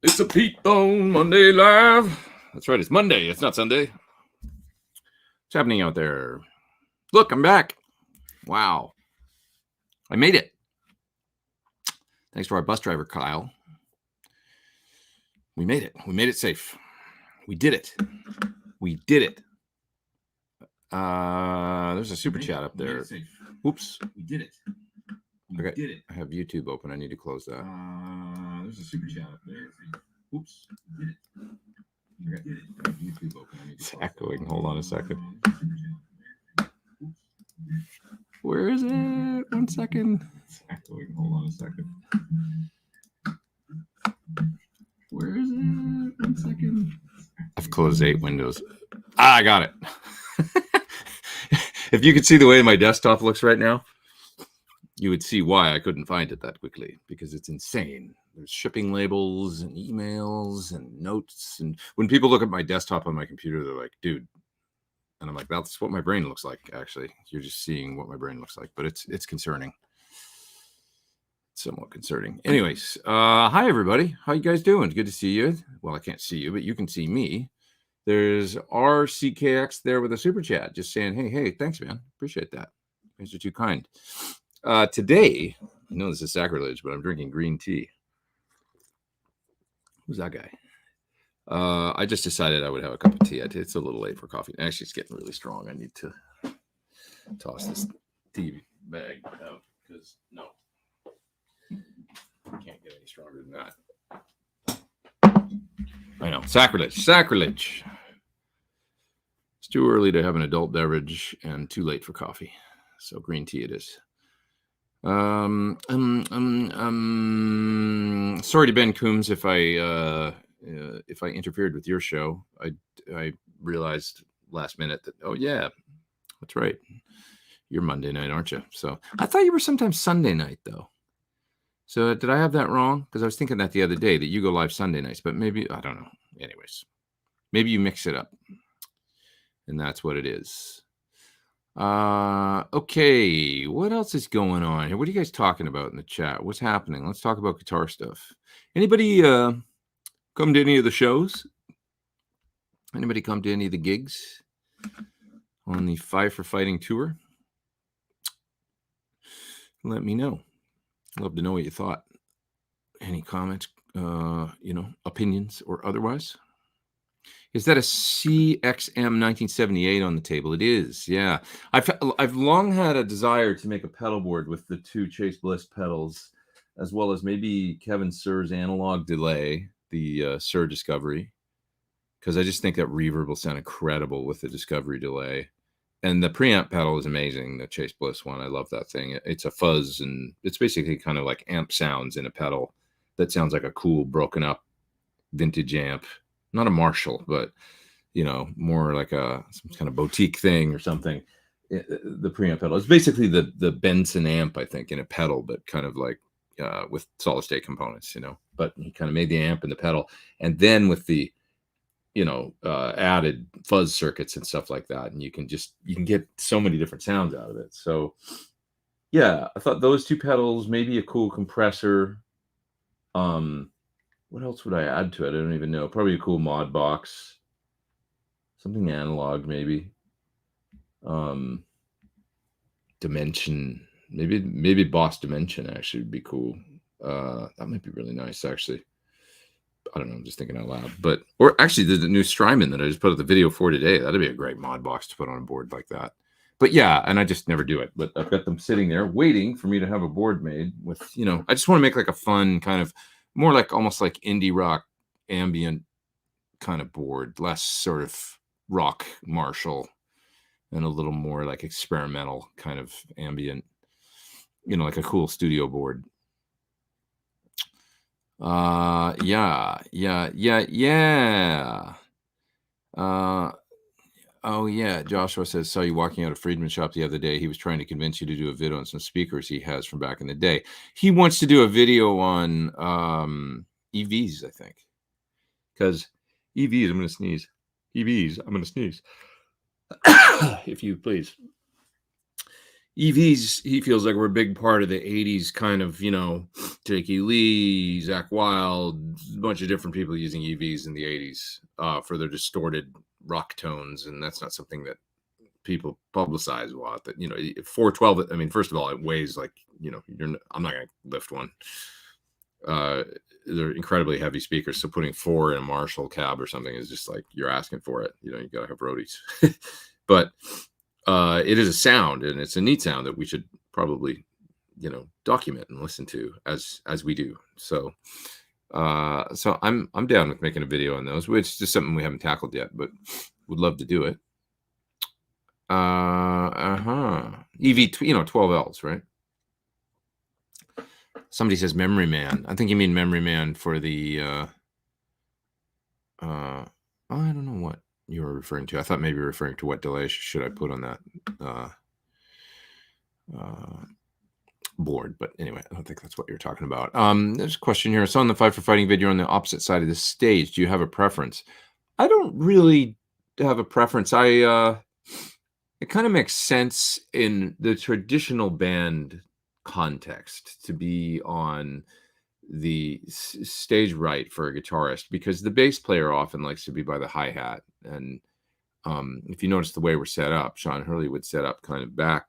It's a Pete Bone Monday Live. That's right, it's Monday. It's not Sunday. What's happening out there? Look, I'm back. Wow. I made it. Thanks to our bus driver, Kyle. We made it. We made it safe. We did it. We did it. There's a super chat up there. Oops. We did it. Okay. Did it. I have YouTube open. I need to close that. There's a super chat up there. Oops. We did it. Okay. Did it. I have YouTube open. I need to close that. Echoing. Hold on a second. Where is it? 1 second. It's echoing. Hold on a second. Where is it? 1 second. I've closed 8 windows. I got it. If you could see the way my desktop looks right now, you would see why I couldn't find it that quickly, because it's insane. There's shipping labels and emails and notes. And when people look at my desktop on my computer, they're like, dude. And I'm like, that's what my brain looks like, actually. You're just seeing what my brain looks like. But it's concerning. Somewhat concerning. Anyways, hi, everybody. How you guys doing? Good to see you. Well, I can't see you, but you can see me. There's RCKX there with a super chat, just saying, hey, thanks, man. Appreciate that. You guys are too kind. Today, I know this is sacrilege, but I'm drinking green tea. Who's that guy? I just decided I would have a cup of tea. It's a little late for coffee. Actually, it's getting really strong. I need to toss this tea bag out because, no, I can't get any stronger than that. I know. Sacrilege. It's too early to have an adult beverage and too late for coffee. So green tea it is. Sorry to Ben Coombs if I interfered with your show. I realized last minute that, oh yeah, that's right. You're Monday night, aren't you? So I thought you were sometimes Sunday night though. So did I have that wrong? Because I was thinking that the other day that you go live Sunday nights, but maybe, I don't know. Anyways, maybe you mix it up. And that's what it is. Okay, what else is going on here? What are you guys talking about in the chat? What's happening? Let's talk about guitar stuff. Anybody come to any of the shows? Anybody come to any of the gigs on the Five for Fighting tour? Let me know. Love to know what you thought. Any comments, opinions or otherwise? Is that a CXM 1978 on the table? It is, yeah. I've long had a desire to make a pedal board with the 2 Chase Bliss pedals, as well as maybe Kevin Sir's analog delay, the Sir Discovery, because I just think that reverb will sound incredible with the Discovery delay. And the preamp pedal is amazing, the Chase Bliss one. I love that thing. It's a fuzz, and it's basically kind of like amp sounds in a pedal that sounds like a cool, broken up vintage amp. Not a Marshall, but, more like some kind of boutique thing or something. The preamp pedal. It's basically the Benson amp, I think, in a pedal, but kind of like with solid state components, But he kind of made the amp and the pedal. And then with the added fuzz circuits and stuff like that. And you can get so many different sounds out of it. So yeah, I thought those 2 pedals, maybe a cool compressor. What else would I add to it? I don't even know. Probably a cool mod box, something analog, maybe. Dimension, maybe Boss Dimension actually would be cool. That might be really nice, actually. I don't know, I'm just thinking out loud. Or actually, there's a new Strymon that I just put up the video for today. That'd be a great mod box to put on a board like that. But yeah, and I just never do it. But I've got them sitting there waiting for me to have a board made with, I just want to make like a fun kind of, more like almost like indie rock ambient kind of board, less sort of rock Marshall and a little more like experimental kind of ambient, like a cool studio board. Yeah. Oh yeah, Joshua says, saw you walking out of Friedman's shop the other day. He was trying to convince you to do a video on some speakers he has from back in the day. He wants to do a video on EVs, I think. Because EVs, I'm going to sneeze. EVs, I'm going to sneeze. If you please. EVs, he feels like, were a big part of the 80s kind of, Jakey Lee, Zach Wilde, a bunch of different people using EVs in the 80s for their distorted rock tones. And that's not something that people publicize a lot. That, 412, I mean, first of all, it weighs like, I'm not going to lift one. They're incredibly heavy speakers. So putting 4 in a Marshall cab or something is just like, you're asking for it. You got to have roadies. But it is a sound, and it's a neat sound that we should probably, document and listen to as we do. So I'm down with making a video on those, which is just something we haven't tackled yet, but would love to do it. EV, 12Ls, right? Somebody says Memory Man. I think you mean Memory Man for the I don't know what you were referring to. I thought maybe you were referring to what delay should I put on that board, but anyway, I don't think that's what you're talking about. There's a question here. It's on the 5 for Fighting video on the opposite side of the stage. Do you have a preference? I don't really have a preference. It kind of makes sense in the traditional band context to be on the stage right for a guitarist, because the bass player often likes to be by the hi-hat. And if you notice the way we're set up, Sean Hurley would set up kind of back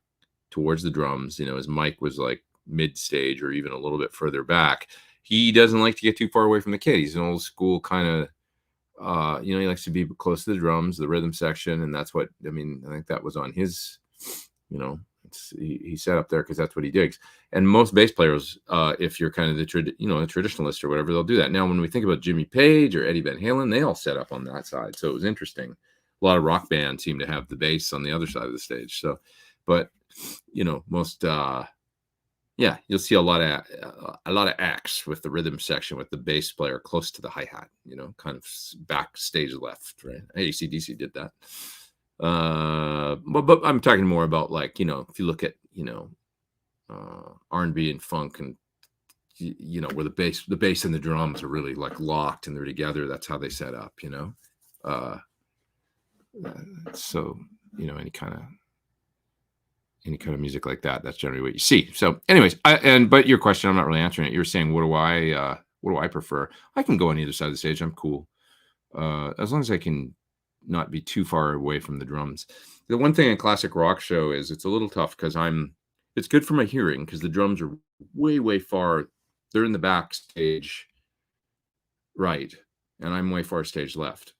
towards the drums. His mic was like mid-stage or even a little bit further back. He doesn't like to get too far away from the kit. He's an old school kind of, he likes to be close to the drums, the rhythm section. And that's what, I think that was on his, he set up there because that's what he digs. And most bass players, if you're kind of a traditionalist or whatever, they'll do that. Now, when we think about Jimmy Page or Eddie Van Halen, they all set up on that side. So it was interesting. A lot of rock bands seem to have the bass on the other side of the stage. So, but most, you'll see a lot of acts with the rhythm section with the bass player close to the hi-hat, kind of backstage left, right? AC/DC did that. But I'm talking more about, like, if you look at, R&B and funk, and where the bass and the drums are really like locked and they're together. That's how they set up, so any kind of music like that, that's generally what you see. So anyways, but your question, I'm not really answering it. You're saying, what do I prefer? I can go on either side of the stage. I'm cool. As long as I can not be too far away from the drums. The one thing in classic rock show is it's a little tough because it's good for my hearing because the drums are way, way far. They're in the backstage right, and I'm way far stage left.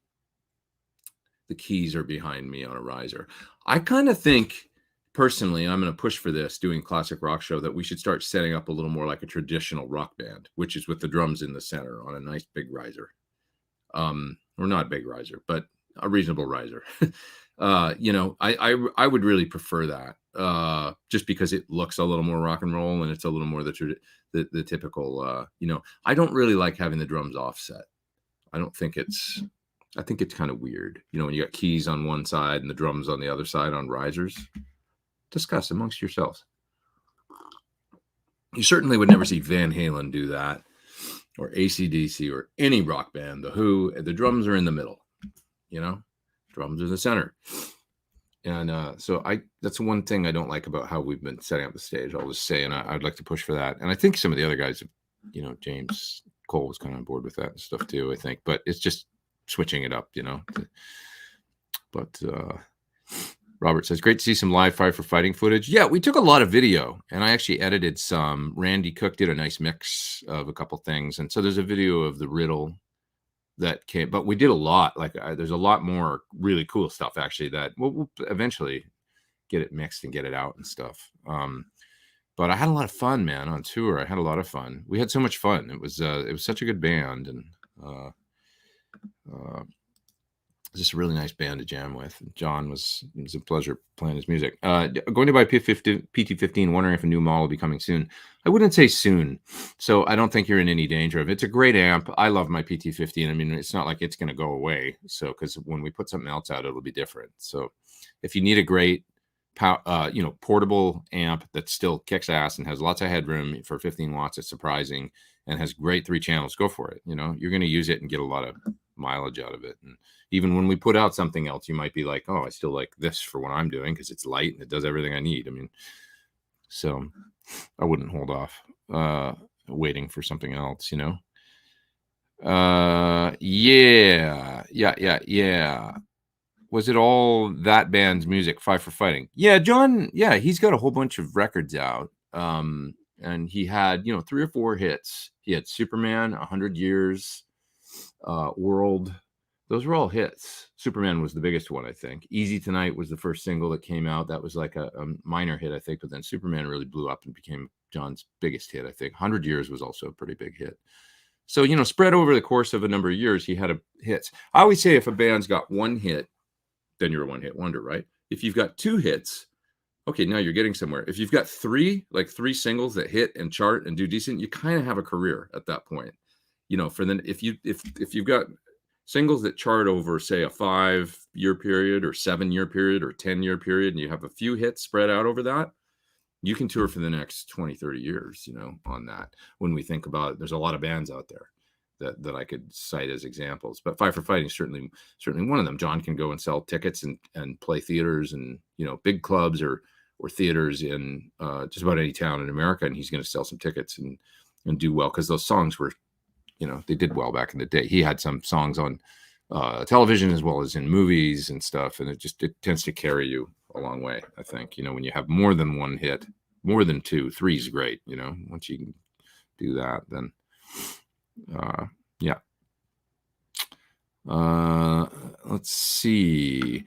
The keys are behind me on a riser. I kind of think, personally, I'm going to push for this, doing classic rock show, that we should start setting up a little more like a traditional rock band, which is with the drums in the center on a nice big riser. Or not a big riser, but a reasonable riser. I would really prefer that, just because it looks a little more rock and roll and it's a little more the typical, I don't really like having the drums offset. I think it's kind of weird, when you got keys on one side and the drums on the other side on risers. Discuss amongst yourselves. You certainly would never see Van Halen do that, or AC/DC, or any rock band. The Who, the drums are in the middle, drums are the center. And so that's one thing I don't like about how we've been setting up the stage. I'll just say, and I'd like to push for that. And I think some of the other guys, James Cole was kind of on board with that and stuff too, I think. But it's just switching it up, But Robert says, great to see some live 5 for Fighting footage. Yeah, we took a lot of video, and I actually edited some. Randy Cook did a nice mix of a couple things. And so there's a video of the riddle that came, but we did a lot. Like, there's a lot more really cool stuff, actually, that we'll eventually get it mixed and get it out and stuff. But I had a lot of fun, man, on tour. I had a lot of fun. We had so much fun. It was such a good band, and just a really nice band to jam with. John it was a pleasure playing his music. Going to buy PT15, wondering if a new model will be coming soon. I wouldn't say soon, so I don't think you're in any danger of it. It's a great amp. I love my PT15. It's not like it's going to go away. So, because when we put something else out, it'll be different. So, if you need a great, portable amp that still kicks ass and has lots of headroom for 15 watts, it's surprising, and has great 3 channels, go for it. You're going to use it and get a lot of mileage out of it. And even when we put out something else, you might be like, oh, I still like this for what I'm doing because it's light and it does everything I need. So I wouldn't hold off waiting for something else, you know. Yeah. Was it all that band's music, Five for Fighting? Yeah, John, yeah, he's got a whole bunch of records out. And he had, 3 or 4 hits. He had Superman, 100 Years, World. Those were all hits. Superman was the biggest one, I think. Easy Tonight was the first single that came out. That was like a minor hit, I think. But then Superman really blew up and became John's biggest hit, I think. 100 Years was also a pretty big hit. So, spread over the course of a number of years, he had hits. I always say if a band's got one hit, then you're a one-hit wonder, right? If you've got 2 hits, okay, now you're getting somewhere. If you've got 3 singles that hit and chart and do decent, you kind of have a career at that point. If you've got singles that chart over, say, a 5-year period or 7-year period or 10-year period, and you have a few hits spread out over that, you can tour for the next 20, 30 years, on that. When we think about it, there's a lot of bands out there that I could cite as examples, but Five for Fighting is certainly one of them. John can go and sell tickets and play theaters and, big clubs or theaters in just about any town in America. And he's going to sell some tickets and do well, because those songs were, they did well back in the day. He had some songs on television as well as in movies and stuff. And it tends to carry you a long way, I think. When you have more than one hit, more than 2, 3 is great. Once you can do that, then yeah. Let's see.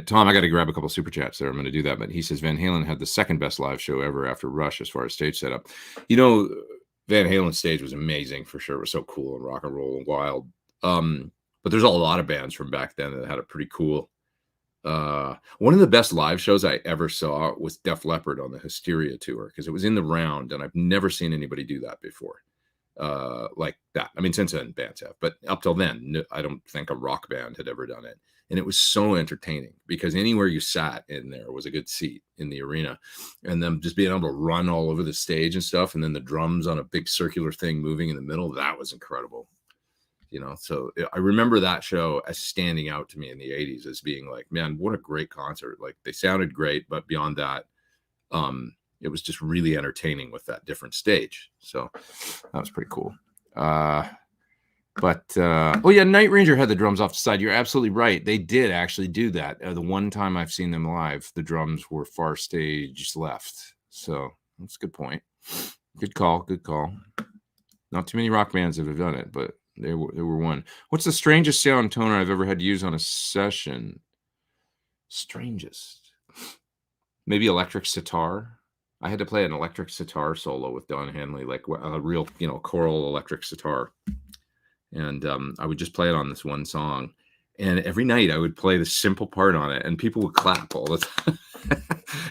Tom, I got to grab a couple super chats there. I'm going to do that. But he says Van Halen had the second best live show ever after Rush as far as stage setup. Van Halen's stage was amazing for sure. It was so cool and rock and roll and wild. But there's a lot of bands from back then that had a pretty cool. One of the best live shows I ever saw was Def Leppard on the Hysteria tour, because it was in the round, and I've never seen anybody do that before. Like that. I mean, since then bands have, but up till then, I don't think a rock band had ever done it. And it was so entertaining, because anywhere you sat in there was a good seat in the arena, and them just being able to run all over the stage and stuff. And then the drums on a big circular thing moving in the middle. That was incredible. So I remember that show as standing out to me in the 80s as being like, man, what a great concert. Like, they sounded great, but beyond that, it was just really entertaining with that different stage. So that was pretty cool. Oh yeah, Night Ranger had the drums off the side. You're absolutely right. They did actually do that. The one time I've seen them live, the drums were far stage left. So that's a good point. Good call. Not too many rock bands that have done it, but there were one. What's the strangest sound toner I've ever had to use on a session? Strangest. Maybe electric sitar. I had to play an electric sitar solo with Don Henley, like a real, choral electric sitar. And I would just play it on this one song. And every night I would play the simple part on it, and people would clap all the time.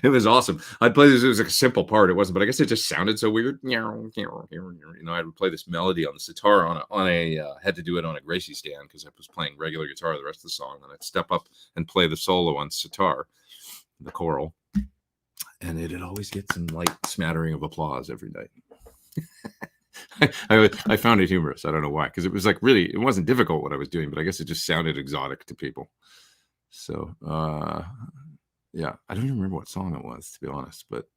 It was awesome. I'd play this. It was like a simple part. It wasn't, but I guess it just sounded so weird. I would play this melody on the sitar had to do it on a Gracie stand, because I was playing regular guitar the rest of the song. And I'd step up and play the solo on sitar, the choral. And it'd always get some light smattering of applause every night. I found it humorous. I don't know why, because it was like, really, it wasn't difficult what I was doing, but I guess it just sounded exotic to people. So, yeah, I don't even remember what song it was, to be honest, but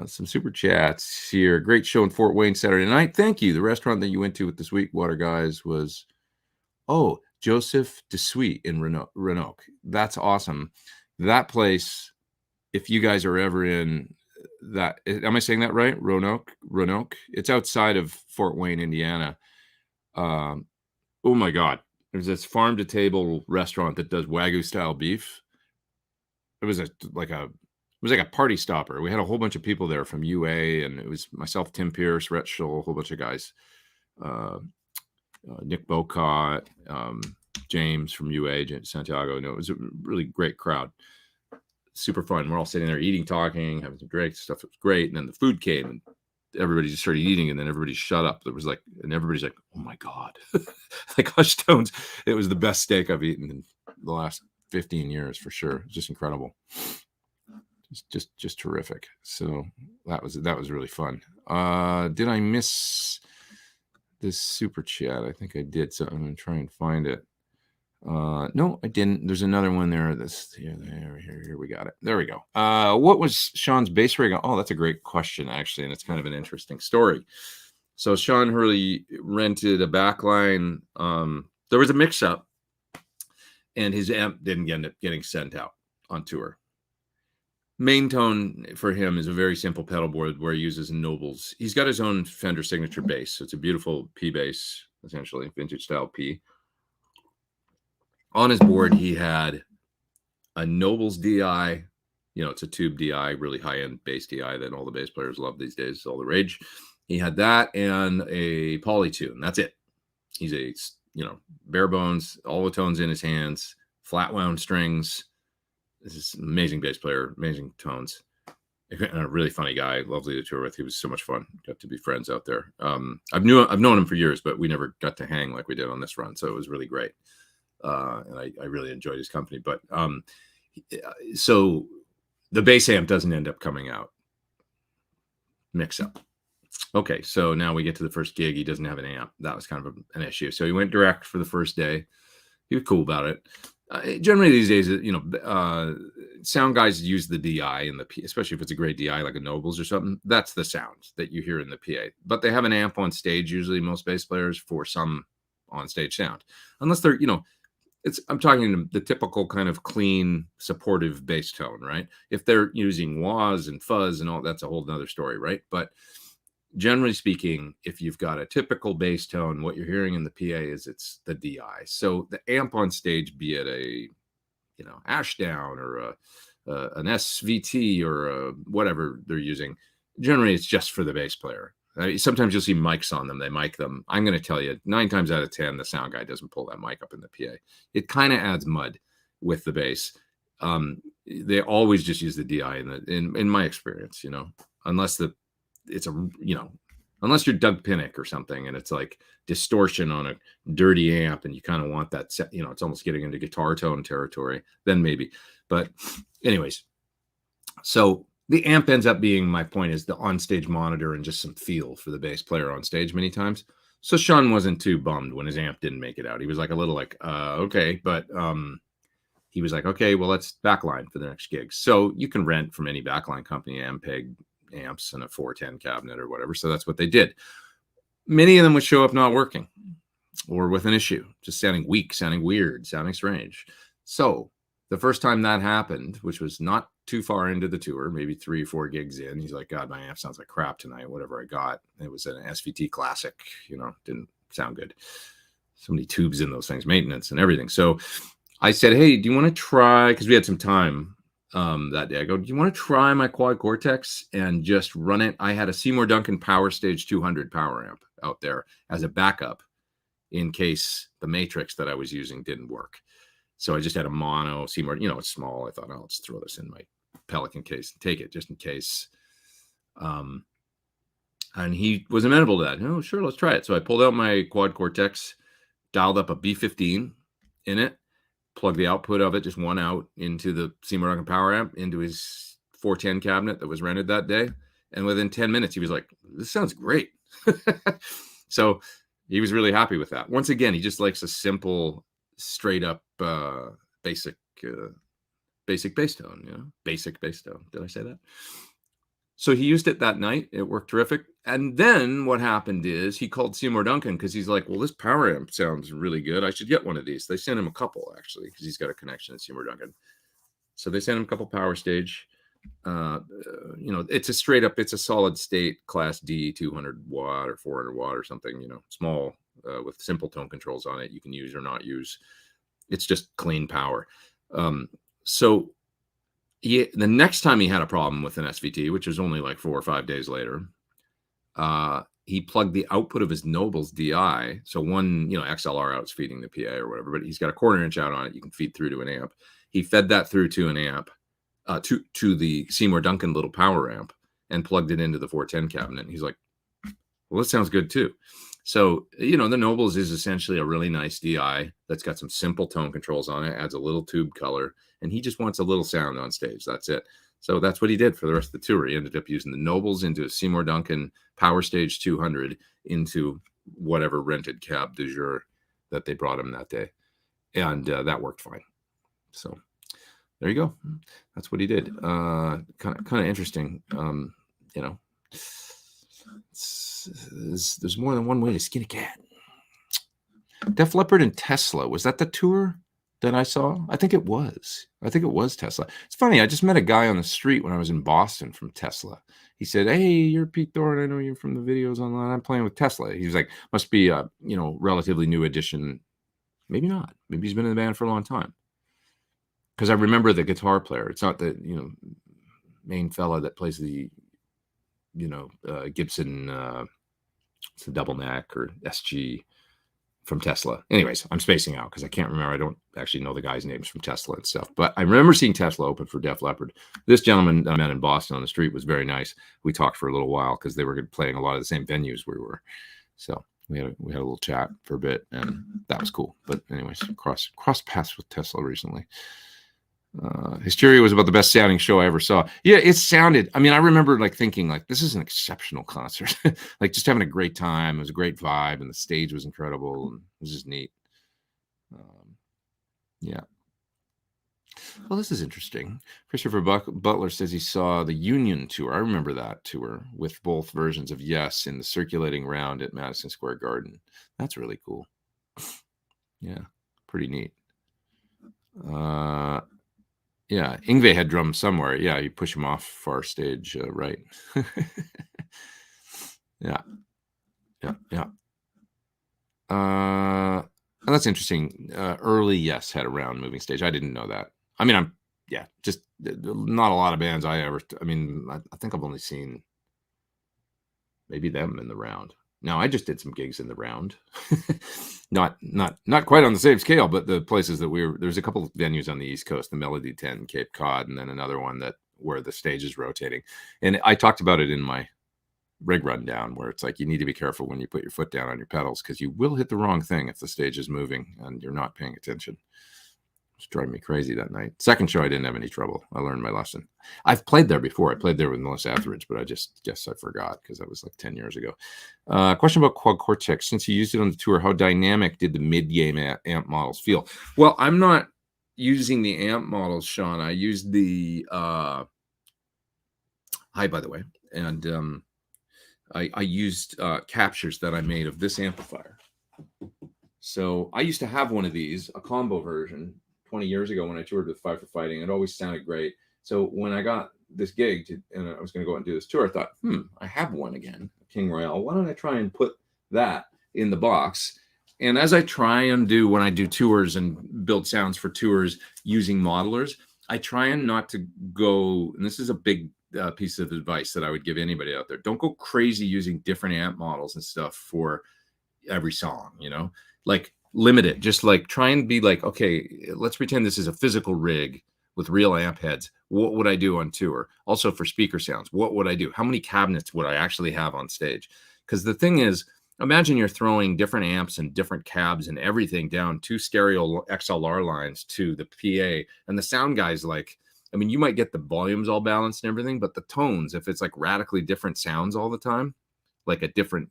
some super chats here. Great show in Fort Wayne Saturday night. Thank you. The restaurant that you went to with the Sweetwater guys was, Joseph de Suite in Roanoke. That's awesome. That place, if you guys are ever in that, am I saying that right? Roanoke. It's outside of Fort Wayne, Indiana. Oh my God. There's this farm to table restaurant that does Wagyu style beef. It was like a party stopper. We had a whole bunch of people there from UA, and it was myself, Tim Pierce, Rhett Schull, a whole bunch of guys. Nick Bocott, James from UA, Santiago. No, it was a really great crowd. Super fun. We're all sitting there eating, talking, having some drinks, stuff. It was great. And then the food came, and everybody just started eating, and then everybody shut up. And everybody's like, oh my God. Like hushed tones. It was the best steak I've eaten in the last 15 years for sure. It was just incredible. Just terrific. So that was really fun. Did I miss this super chat? I think I did. So I'm going to try and find it. No, I didn't. There's another one there. Here we got it. There we go. What was Sean's bass rig? Oh, that's a great question, actually, and it's kind of an interesting story. So Sean Hurley rented a backline. There was a mix-up, and his amp didn't end up getting sent out on tour. Main tone for him is a very simple pedal board where he uses Nobles. He's got his own Fender signature bass. So it's a beautiful P bass, essentially, vintage style P. On his board, he had a Nobles DI. It's a tube DI, really high-end bass DI that all the bass players love these days. It's all the rage. He had that and a Polytune. That's it. He's a, bare bones, all the tones in his hands, flat wound strings. This is an amazing bass player, amazing tones. And a really funny guy, lovely to tour with. He was so much fun. Got to be friends out there. I've known him for years, but we never got to hang like we did on this run. So it was really great. And I really enjoyed his company. But so the bass amp doesn't end up coming out. Mix up. Okay, so now we get to the first gig. He doesn't have an amp. That was kind of an issue. So he went direct for the first day. He was cool about it. Generally these days, sound guys use the DI and the P, especially if it's a great DI like a Nobles or something. That's the sound that you hear in the PA. But they have an amp on stage, usually most bass players, for some on stage sound. Unless they're, I'm talking the typical kind of clean, supportive bass tone, right? If they're using wahs and fuzz and all, that's a whole nother story, right? But generally speaking, if you've got a typical bass tone, what you're hearing in the PA is it's the DI. So the amp on stage, be it a, Ashdown or an SVT or whatever they're using, generally it's just for the bass player. Sometimes you'll see mics on them. They mic them. I'm going to tell you, 9 times out of 10, the sound guy doesn't pull that mic up in the PA. It kind of adds mud with the bass. They always just use the DI in my experience, unless unless you're Doug Pinnick or something, and it's like distortion on a dirty amp, and you kind of want that set, it's almost getting into guitar tone territory, then maybe. But anyways, so the amp ends up being, my point is, the onstage monitor and just some feel for the bass player on stage many times. So Sean wasn't too bummed when his amp didn't make it out. He was like a little okay, but he was like, okay, well, let's backline for the next gig. So you can rent from any backline company, Ampeg amps and a 410 cabinet or whatever. So that's what they did. Many of them would show up not working or with an issue, just sounding weak, sounding weird, sounding strange. So the first time that happened, which was not too far into the tour, maybe 3 or 4 gigs in, he's like, God, my amp sounds like crap tonight, whatever I got. It was an SVT Classic, didn't sound good. So many tubes in those things, maintenance and everything. So I said, hey, do you want to try, because we had some time that day. I go, do you want to try my quad Cortex and just run it? I had a Seymour Duncan Power Stage 200 power amp out there as a backup in case the Matrix that I was using didn't work. So I just had a mono Seymour, it's small. I thought, I'll just throw this in my Pelican case and take it just in case. And he was amenable to that. Oh, sure, let's try it. So I pulled out my quad Cortex, dialed up a B15 in it, plugged the output of it, just one out, into the Seymour Duncan power amp, into his 410 cabinet that was rented that day. And within 10 minutes, he was like, this sounds great. So he was really happy with that. Once again, he just likes a simple, straight up basic bass tone, basic bass tone. Did I say that? So he used it that night. It worked terrific. And then what happened is he called Seymour Duncan because he's like, well, this power amp sounds really good. I should get one of these. They sent him a couple, actually, because he's got a connection to Seymour Duncan. So they sent him a couple Power Stage. It's a straight up, it's a solid state Class D 200 watt or 400 watt or something, small with simple tone controls on it. You can use or not use. It's just clean power. So the next time he had a problem with an SVT, which was only like 4 or 5 days later, he plugged the output of his Nobles DI. So one, XLR out's feeding the PA or whatever, but he's got a 1/4 inch out on it. You can feed through to an amp. He fed that through to an amp, to the Seymour Duncan little power amp, and plugged it into the 410 cabinet. And he's like, well, that sounds good too. So, the Nobles is essentially a really nice DI that's got some simple tone controls on it, adds a little tube color, and he just wants a little sound on stage. That's it. So that's what he did for the rest of the tour. He ended up using the Nobles into a Seymour Duncan Power Stage 200 into whatever rented cab du jour that they brought him that day. and that worked fine. So there you go. That's what he did. Kind of interesting. You know, there's more than one way to skin a cat. Def Leppard and Tesla, was that the tour that I saw? I think it was. Tesla. It's funny. I just met a guy on the street when I was in Boston from Tesla. He said, "Hey, you're Pete Thorn. I know you from the videos online. I'm playing with Tesla." He was like, "Must be a relatively new addition." Maybe not. Maybe he's been in the band for a long time. Because I remember the guitar player. It's not the main fella that plays the Gibson. It's a double neck or SG. From Tesla. Anyways, I'm spacing out because I can't remember. I don't actually know the guys' names from Tesla and stuff. But I remember seeing Tesla open for Def Leppard. This gentleman I met in Boston on the street was very nice. We talked for a little while because they were playing a lot of the same venues we were. So we had a little chat for a bit, and that was cool. But anyways, cross paths with Tesla recently. Hysteria was about the best sounding show I ever saw. Yeah, it sounded. I mean, I remember thinking this is an exceptional concert. Just having a great time. It was a great vibe, and the stage was incredible, and it was just neat. Yeah. Well, this is interesting. Christopher Butler says he saw the Union tour. I remember that tour with both versions of Yes in the circulating round at Madison Square Garden. That's really cool. Yeah, pretty neat. Yeah, Yngwie had drums somewhere. Yeah, you push him off far stage, right? Yeah. That's interesting. Early Yes had a round moving stage. I didn't know that. I mean, just not a lot of bands I think I've only seen maybe them in the round. Now, I just did some gigs in the round. not quite on the same scale, but the places that there's a couple of venues on the East Coast, the Melody 10, Cape Cod, and then another one where the stage is rotating. And I talked about it in my rig rundown, where it's you need to be careful when you put your foot down on your pedals because you will hit the wrong thing if the stage is moving and you're not paying attention. It's driving me crazy that night. Second show, I didn't have any trouble. I learned my lesson. I've played there before. I played there with Melissa Etheridge, but I guess I forgot because that was 10 years ago. Question about Quad Cortex. Since you used it on the tour, how dynamic did the mid-game amp models feel? Well, I'm not using the amp models, Sean. I used the... Hi, by the way. And I used captures that I made of this amplifier. So I used to have one of these, a combo version, 20 years ago when I toured with Five for Fighting. It always sounded great. So when I got this gig and I was going to go out and do this tour, I thought, I have one again, King Royale. Why don't I try and put that in the box? And as I try and do when I do tours and build sounds for tours using modelers, I try and not to go, and this is a big piece of advice that I would give anybody out there. Don't go crazy using different amp models and stuff for every song, limit it. Just try and be okay, let's pretend this is a physical rig with real amp heads. What would I do on tour? Also for speaker sounds, what would I do? How many cabinets would I actually have on stage? Because the thing is, imagine you're throwing different amps and different cabs and everything down 2 stereo XLR lines to the PA, and the sound guy's you might get the volumes all balanced and everything, but the tones, if it's radically different sounds all the time, a different,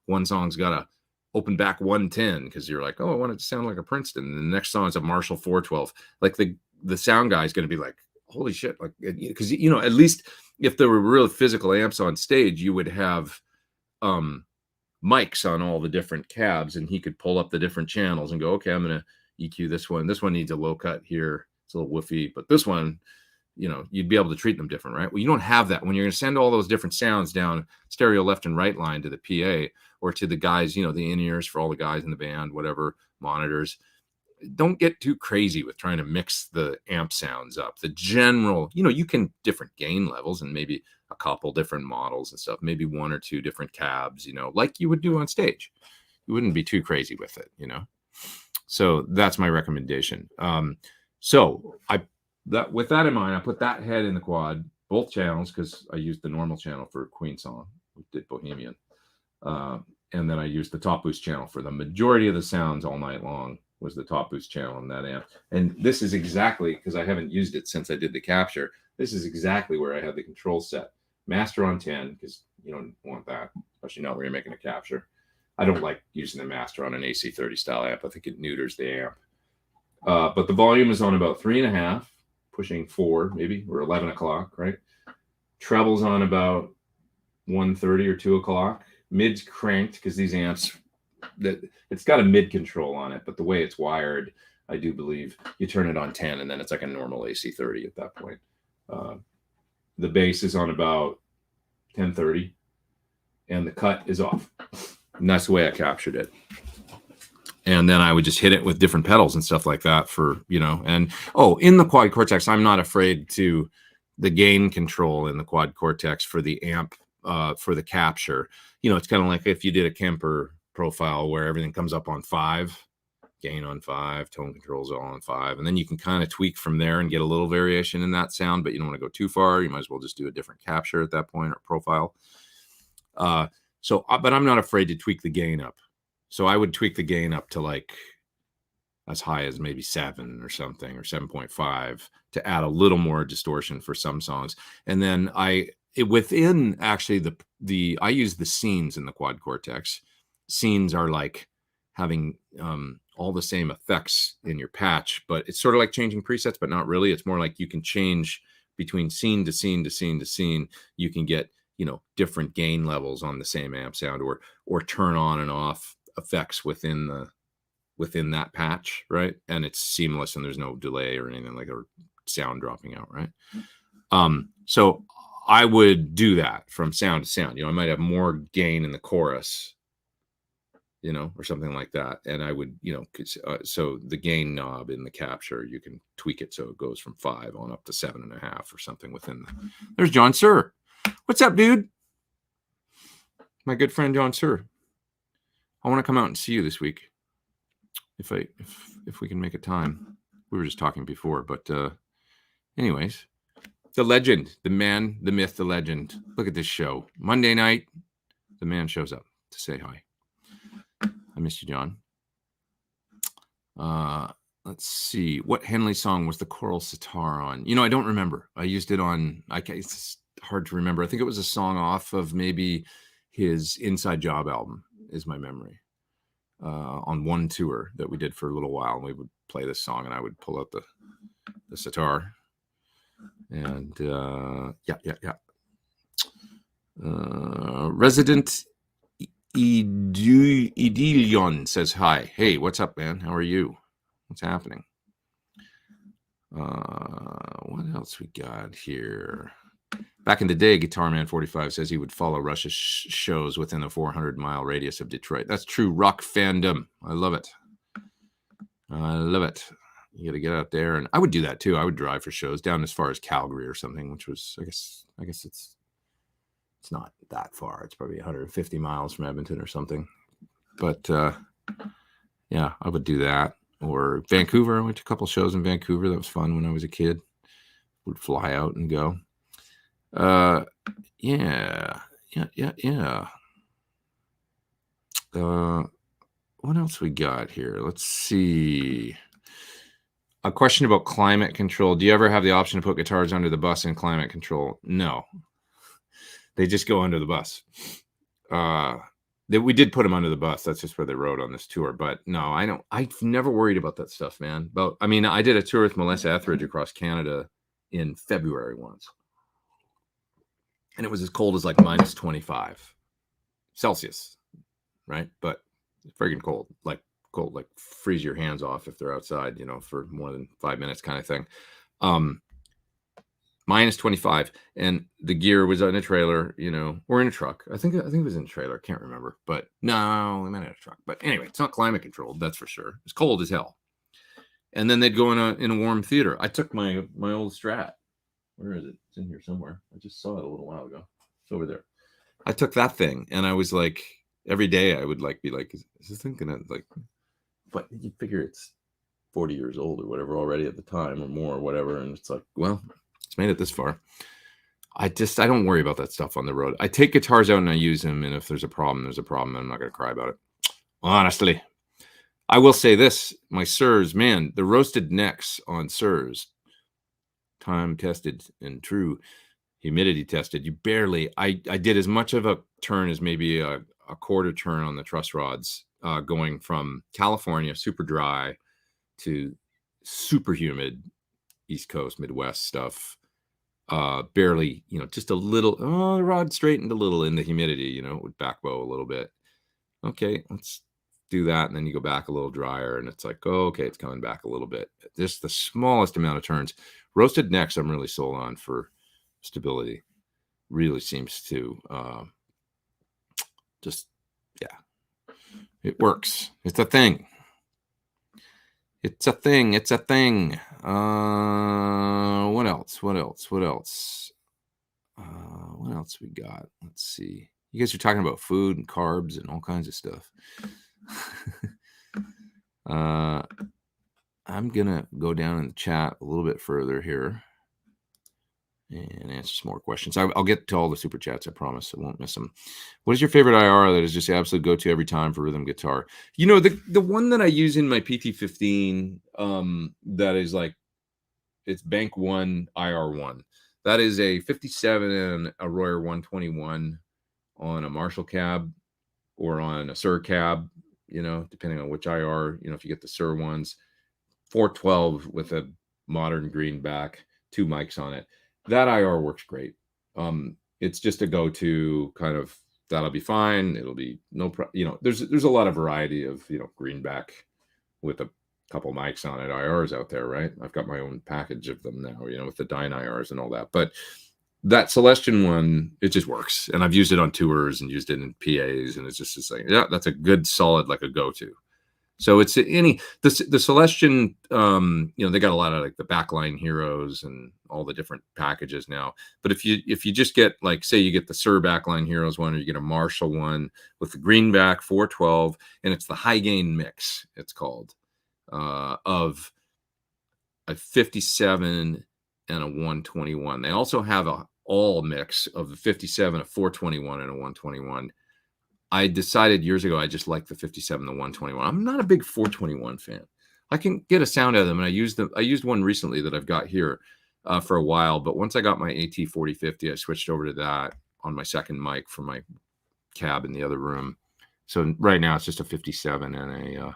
one song's got a open back 110 because you're oh, I want it to sound like a Princeton, and the next song is a Marshall 412. The sound guy is going to be holy shit, because at least if there were real physical amps on stage, you would have mics on all the different cabs, and he could pull up the different channels and go, okay, I'm going to EQ this one. This one needs a low cut here. It's a little woofy, but this one, you'd be able to treat them different, right? Well, you don't have that when you're going to send all those different sounds down stereo left and right line to the PA or to the guys, the in-ears for all the guys in the band, whatever, monitors. Don't get too crazy with trying to mix the amp sounds up. The general, you can different gain levels and maybe a couple different models and stuff, maybe 1 or 2 different cabs, like you would do on stage. You wouldn't be too crazy with it, So that's my recommendation. With that in mind, I put that head in the quad, both channels, because I used the normal channel for Queen song. We did Bohemian. And then I used the top boost channel for the majority of the sounds all night long was the top boost channel in that amp. And this is exactly, because I haven't used it since I did the capture, this is exactly where I had the control set. Master on 10, because you don't want that, especially not when you're making a capture. I don't like using the master on an AC30 style amp. I think it neuters the amp. But the volume is on about 3.5, pushing 4 maybe, or 11 o'clock, right? Treble's on about 1:30 or 2 o'clock. Mid's cranked because these amps, that it's got a mid control on it, but the way it's wired, I do believe you turn it on 10 and then it's like a normal AC 30 at that point. The bass is on about 10:30 and the cut is off. And that's the way I captured it. And then I would just hit it with different pedals and stuff like that for, and in the Quad Cortex, I'm not afraid to the gain control in the Quad Cortex for the amp, for the capture. It's kind of like if you did a Kemper profile where everything comes up on 5, gain on 5, tone controls all on 5, and then you can kind of tweak from there and get a little variation in that sound, but you don't want to go too far. You might as well just do a different capture at that point or profile. But I'm not afraid to tweak the gain up. So I would tweak the gain up to like as high as maybe 7 or something, or 7.5, to add a little more distortion for some songs. And then within actually I use the scenes in the Quad Cortex. Scenes are like having all the same effects in your patch, but it's sort of like changing presets, but not really. It's more like you can change between scene to scene to scene to scene. You can get, different gain levels on the same amp sound, or turn on and off effects within that patch, right? And it's seamless and there's no delay or anything like, or sound dropping out, right? So I would do that from sound to sound. I might have more gain in the chorus, or something like that. And I would, so the gain knob in the capture, you can tweak it so it goes from 5 on up to 7.5 or something within There's John Sir. What's up, dude? My good friend John Sir. I want to come out and see you this week, if we can make a time. We were just talking before, but anyways, the legend, the man, the myth, the legend. Look at this show. Monday night, the man shows up to say hi. I miss you, John. Let's see. What Henley song was the choral sitar on? I don't remember. I used it on, it's hard to remember. I think it was a song off of maybe his Inside Job album, is my memory. On one tour that we did for a little while, and we would play this song and I would pull out the sitar. And yeah. Resident Edilion says hi. Hey, what's up, man? How are you? What's happening? What else we got here? Back in the day, Guitar Man 45 says he would follow Rush's shows within a 400-mile radius of Detroit. That's true rock fandom. I love it. You got to get out there, and I would do that too. I would drive for shows down as far as Calgary or something, which was, I guess it's not that far. It's probably 150 miles from Edmonton or something. But yeah, I would do that. Or Vancouver. I went to a couple shows in Vancouver. That was fun when I was a kid. Would fly out and go. Yeah. What else we got here? Let's see. A question about climate control. Do you ever have the option to put guitars under the bus in climate control? No. They just go under the bus. We did put them under the bus. That's just where they rode on this tour. But no, I don't. I've never worried about that stuff, man. I did a tour with Melissa Etheridge across Canada in February once. And it was as cold as like minus 25 Celsius, right? But it's friggin' cold, like freeze your hands off if they're outside, for more than 5 minutes kind of thing. Minus 25, and the gear was on a trailer, or in a truck. I think it was in a trailer. Can't remember, but no, we meant in a truck. But anyway, it's not climate controlled, that's for sure. It's cold as hell. And then they'd go in a warm theater. I took my old Strat. Where is it? It's in here somewhere. I just saw it a little while ago. It's over there. I took that thing, and I was like, every day I would be like, is this thing gonna but you figure it's 40 years old or whatever already at the time, or more, or whatever. And it's like, well, it's made it this far. I don't worry about that stuff on the road. I take guitars out and I use them, and if there's a problem, there's a problem. I'm not going to cry about it. Honestly, I will say this: my Sirs, man, the roasted necks on Sirs, time tested and true, humidity tested. You barely. I did as much of a turn as maybe a quarter turn on the truss rods, going from California super dry to super humid East Coast, Midwest stuff. Barely, just a little, the rod straightened a little in the humidity, with back bow a little bit. Okay, let's do that. And then you go back a little drier and it's like, oh, okay, it's coming back a little bit. Just the smallest amount of turns. Roasted necks, I'm really sold on for stability. Really seems to it works. It's a thing. It's a thing. It's a thing. What else? What else? What else? What else we got? Let's see. You guys are talking about food and carbs and all kinds of stuff. I'm gonna go down in the chat a little bit further here and answer some more questions. I'll get to all the super chats. I promise I won't miss them. What is your favorite IR that is just absolute go-to every time for rhythm guitar? The one that I use in my PT15, that is like, it's Bank 1 IR1. That is a 57 and a Royer 121 on a Marshall cab or on a Sir cab, depending on which IR, if you get the Sir ones, 412 with a modern greenback, 2 mics on it. That IR works great. It's just a go-to kind of, that'll be fine. It'll be no problem. There's a lot of variety of, greenback with a couple mics on it IRs out there, right? I've got my own package of them now, with the Dyne IRs and all that. But that Celestion one, it just works. And I've used it on tours and used it in PAs, and it's just like, yeah, that's a good solid, like a go-to. So it's the Celestion, they got a lot of like the backline heroes and all the different packages now. But if you just get, like, say you get the Sir backline heroes one, or you get a Marshall one with the greenback 412, and it's the high gain mix, it's called, of a 57 and a 121. They also have a all mix of the 57, a 421, and a 121. I decided years ago I just like the 57, the 121. I'm not a big 421 fan. I can get a sound out of them, and I used one recently that I've got here for a while. But once I got my AT 4050, I switched over to that on my second mic for my cab in the other room. So right now it's just a 57 and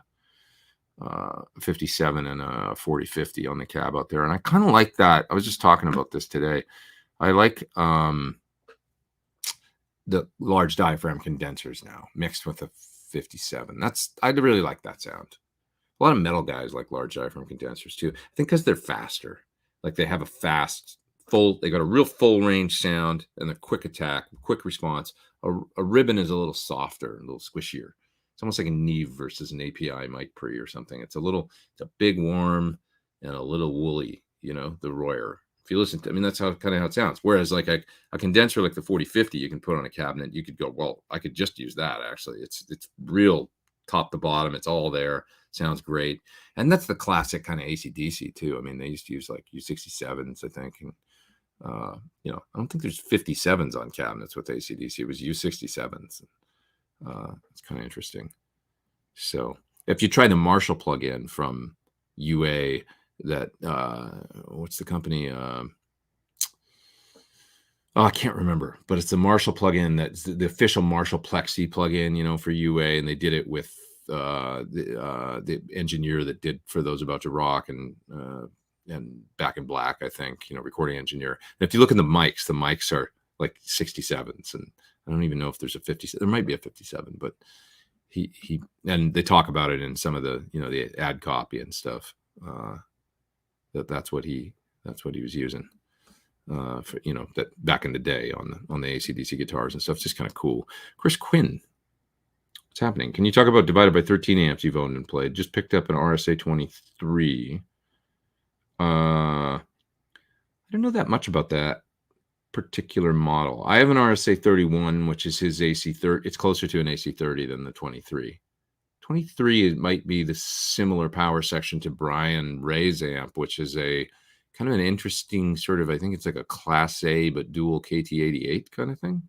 a 57 and a 4050 on the cab out there, and I kind of like that. I was just talking about this today. I like the large diaphragm condensers now mixed with a 57. I really like that sound. A lot of metal guys like large diaphragm condensers too. I think because they're faster. Like, they have a fast, they got a real full range sound and a quick attack, quick response. A ribbon is a little softer, a little squishier. It's almost like a Neve versus an API mic pre or something. It's a big warm and a little woolly, the Royer. If you listen to, that's kind of how it sounds. Whereas like a condenser like the 4050, you can put on a cabinet. You could go, well, I could just use that. Actually, it's real top to bottom. It's all there. Sounds great. And that's the classic kind of AC/DC too. They used to use like U67s, I think. And, I don't think there's 57s on cabinets with AC/DC. It was U67s. It's kind of interesting. So if you try the Marshall plug-in from UA, that what's the company? I can't remember, but it's the Marshall plugin that's the official Marshall Plexi plugin, for UA, and they did it with the engineer that did For Those About to Rock and Back in Black, I think, recording engineer. And if you look at the mics are like 67s, and I don't even know if there's a 57. There might be a 57, but he and they talk about it in some of the the ad copy and stuff. That's what he was using for that back in the day on the AC/DC guitars and stuff. It's just kind of cool. Chris Quinn, what's happening? Can you talk about divided by 13 amps you've owned and played? Just picked up an RSA 23. I don't know that much about that particular model. I have an RSA 31, which is his AC 30. It's closer to an AC 30 than the 23. 23, it might be the similar power section to Brian Ray's amp, which is a kind of an interesting sort of, I think it's like a Class A but dual KT88 kind of thing.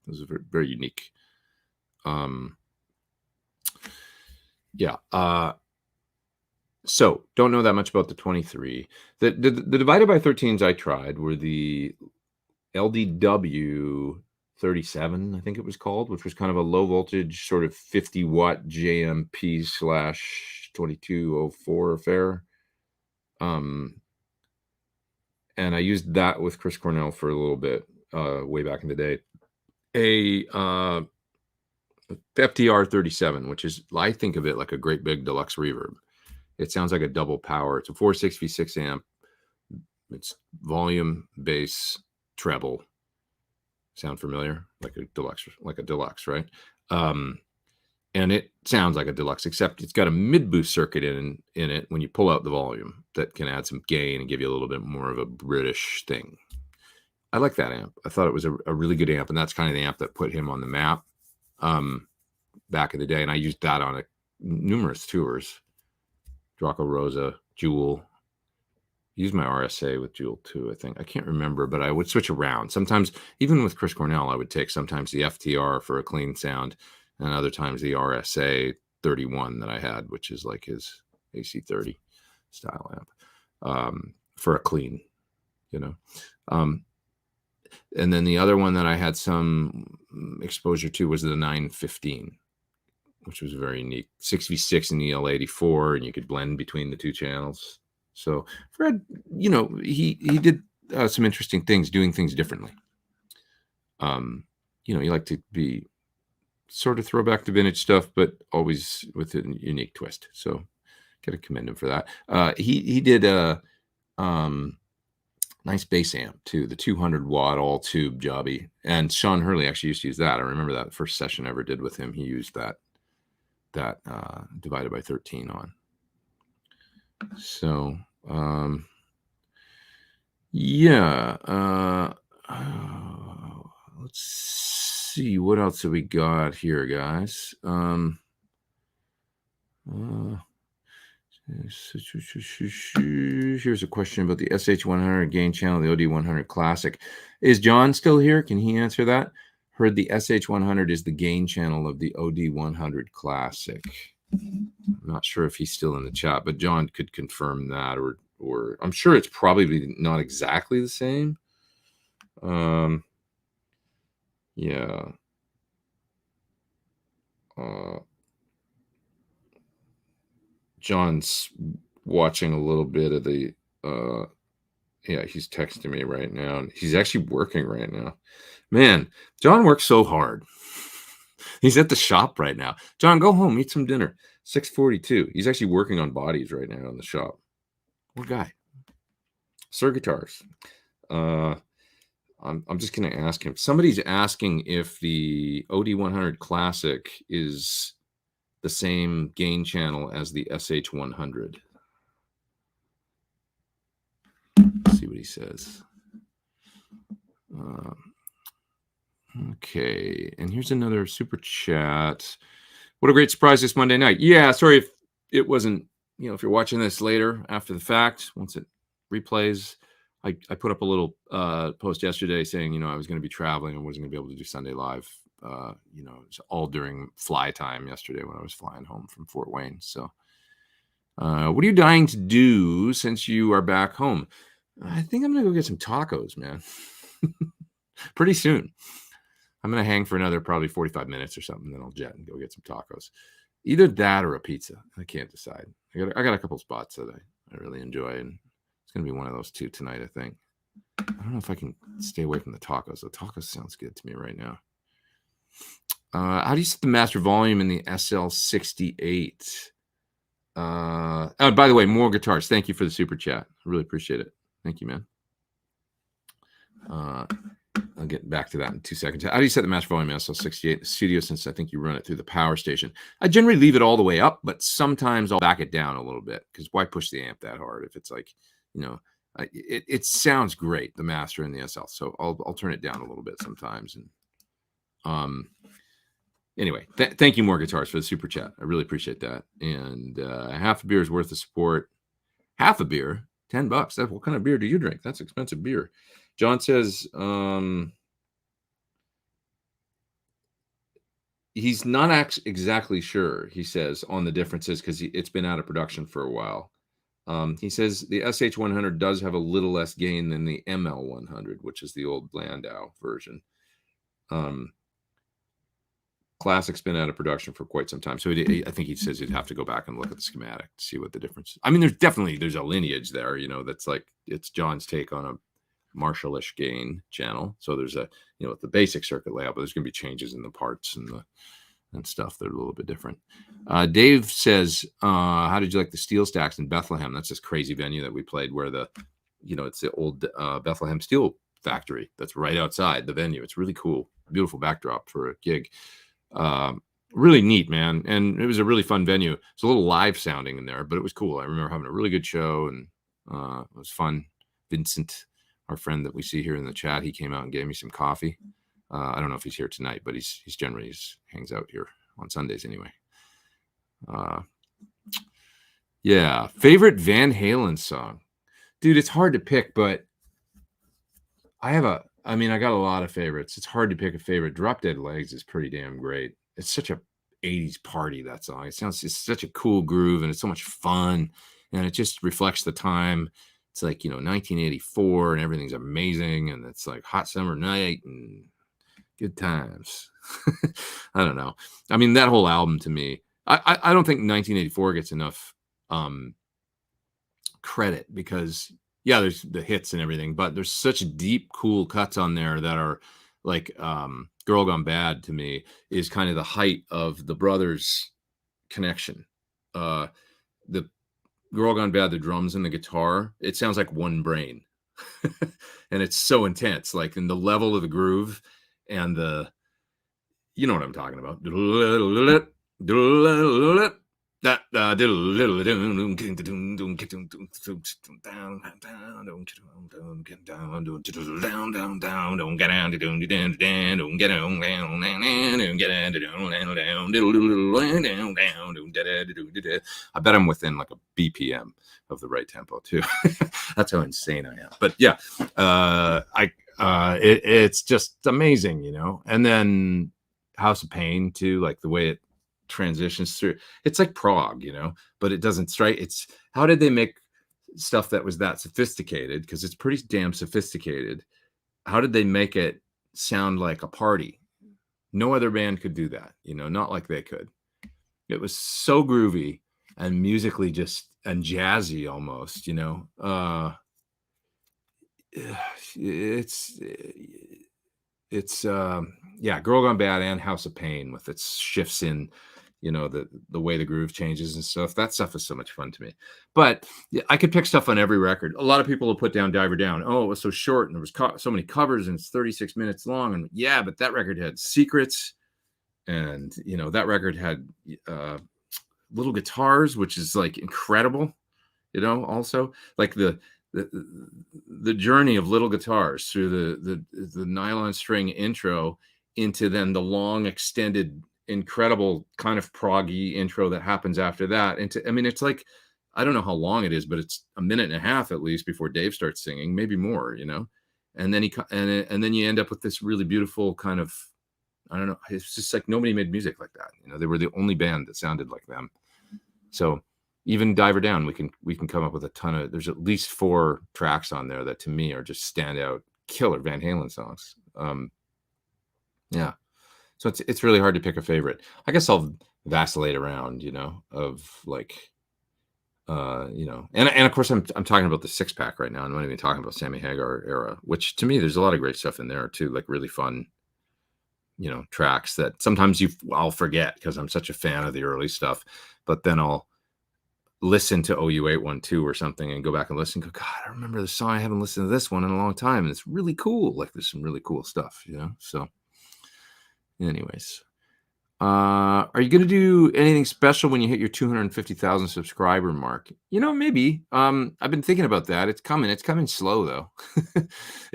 Those are very, very unique. So don't know that much about the 23. The divided by 13s I tried were the LDW 37, I think it was called, which was kind of a low voltage sort of 50 watt JMP /2204 affair. And I used that with Chris Cornell for a little bit, way back in the day. A FTR 37, which is, I think of it like a great big deluxe reverb. It sounds like a double power. It's a 460V6 amp. It's volume, bass, treble. Sound familiar? Like a deluxe, right? And it sounds like a deluxe, except it's got a mid-boost circuit in it when you pull out the volume that can add some gain and give you a little bit more of a British thing. I like that amp. I thought it was a really good amp, and that's kind of the amp that put him on the map back in the day. And I used that on numerous tours. Draco Rosa, Jewel. Used my RSA with Jewel too, I think. I can't remember, but I would switch around. Sometimes, even with Chris Cornell, I would take sometimes the FTR for a clean sound, and other times the RSA 31 that I had, which is like his AC30 style amp, for a clean, you know. And then the other one that I had some exposure to was the 915, which was very neat. 6v6 in the EL84, and you could blend between the two channels. So Fred, you know, he did some interesting things, doing things differently. You know, you like to be sort of throwback to vintage stuff, but always with a unique twist. So gotta commend him for that. He did a nice bass amp too, the 200 watt all tube jobby. And Sean Hurley actually used to use that. I remember that first session I ever did with him. He used that divided by 13 on. So yeah, let's see what else have we got here, guys. Here's a question about the SH100 gain channel, the OD100 Classic. Is John still here? Can he answer that? Heard the SH100 is the gain channel of the OD100 Classic. I'm not sure if he's still in the chat, but John could confirm that, or I'm sure it's probably not exactly the same. Yeah. John's watching a little bit of the yeah, he's texting me right now, and he's actually working right now. Man, John works so hard. He's at the shop right now. John, go home, eat some dinner. 6:42. He's actually working on bodies right now in the shop. What guy? Sir Guitars. I'm just going to ask him. Somebody's asking if the OD100 Classic is the same gain channel as the SH100. Let's see what he says. Okay, and here's another super chat. What a great surprise this Monday night. Yeah, sorry if it wasn't, you know, if you're watching this later after the fact, once it replays, I put up a little post yesterday saying, you know, I was going to be traveling and wasn't going to be able to do Sunday Live. You know, it's all during fly time yesterday when I was flying home from Fort Wayne. So what are you dying to do since you are back home? I think I'm going to go get some tacos, man. Pretty soon. I'm going to hang for another probably 45 minutes or something, then I'll jet and go get some tacos. Either that or a pizza. I can't decide. I got a couple spots that I really enjoy, and it's going to be one of those two tonight, I think. I don't know if I can stay away from the tacos. The tacos sounds good to me right now. How do you set the master volume in the SL68? Oh, by the way, more guitars. Thank you for the super chat. I really appreciate it. Thank you, man. I'll get back to that in 2 seconds. How do you set the master volume in SL68 in the studio, since I think you run it through the power station? I generally leave it all the way up, but sometimes I'll back it down a little bit, because why push the amp that hard if it's like, you know, it sounds great, the master and the SL. So I'll turn it down a little bit sometimes. And anyway, thank you, more guitars, for the super chat. I really appreciate that. And half a beer is worth the support. Half a beer, $10. What kind of beer do you drink? That's expensive beer. John says he's not exactly sure, he says, on the differences, because it's been out of production for a while. He says the SH100 does have a little less gain than the ML100, which is the old Landau version. Classic's been out of production for quite some time. So I think he says he'd have to go back and look at the schematic to see what the difference is. I mean, there's a lineage there, you know, that's like, it's John's take on a Marshallish gain channel. So there's a, you know, the basic circuit layout, but there's going to be changes in the parts and stuff that are a little bit different. Dave says, how did you like the Steel Stacks in Bethlehem? That's this crazy venue that we played where it's the old Bethlehem Steel factory that's right outside the venue. It's really cool. Beautiful backdrop for a gig. Really neat, man. And it was a really fun venue. It's a little live sounding in there, but it was cool. I remember having a really good show, and it was fun. Vincent, our friend that we see here in the chat, he came out and gave me some coffee. I don't know if he's here tonight, but he's generally hangs out here on Sundays anyway. Yeah. Favorite Van Halen song? Dude, it's hard to pick, but I got a lot of favorites. It's hard to pick a favorite. Drop Dead Legs is pretty damn great. It's such a 80s party, that song. It's such a cool groove, and it's so much fun, and it just reflects the time. It's like, 1984, and everything's amazing, and it's like hot summer night and good times. I don't know. I mean, that whole album to me, I don't think 1984 gets enough credit, because yeah, there's the hits and everything, but there's such deep, cool cuts on there that are like, Girl Gone Bad to me is kind of the height of the brothers' connection. The Girl Gone Bad, the drums and the guitar, it sounds like one brain. And it's so intense, like in the level of the groove and you know what I'm talking about. I bet I'm within like a BPM of the right tempo too. That's how insane I am. But yeah, it's just amazing, And then House of Pain too, like the way it transitions through. It's like prog, but it doesn't strike. It's how did they make stuff that was that sophisticated? Because it's pretty damn sophisticated. How did they make it sound like a party? No other band could do that, not like they could. It was so groovy and musically and jazzy almost, it's Girl Gone Bad and House of Pain with its shifts in, the way the groove changes and stuff. That stuff is so much fun to me. But I could pick stuff on every record. A lot of people will put down Diver Down. Oh, it was so short, and there was so many covers, and it's 36 minutes long. And yeah, but that record had secrets, and that record had little guitars, which is like incredible. Also like the journey of little guitars through the nylon string intro into then the long extended incredible kind of proggy intro that happens after that. It's like, I don't know how long it is, but it's a minute and a half at least before Dave starts singing, maybe more, and then then you end up with this really beautiful kind of, I don't know, it's just like nobody made music like that. They were the only band that sounded like them. So even Diver Down, we can come up with a ton of, there's at least 4 tracks on there that to me are just standout killer Van Halen songs. Yeah. So it's really hard to pick a favorite. I guess I'll vacillate around, of like, and of course I'm talking about the 6-pack right now. I'm not even talking about Sammy Hagar era, which to me, there's a lot of great stuff in there too, like really fun, tracks that sometimes I'll forget because I'm such a fan of the early stuff, but then I'll listen to OU 812 or something and go back and listen and go, God, I remember the song. I haven't listened to this one in a long time. And it's really cool. Like there's some really cool stuff, So anyways, are you going to do anything special when you hit your 250,000 subscriber mark? Maybe. I've been thinking about that. It's coming slow though.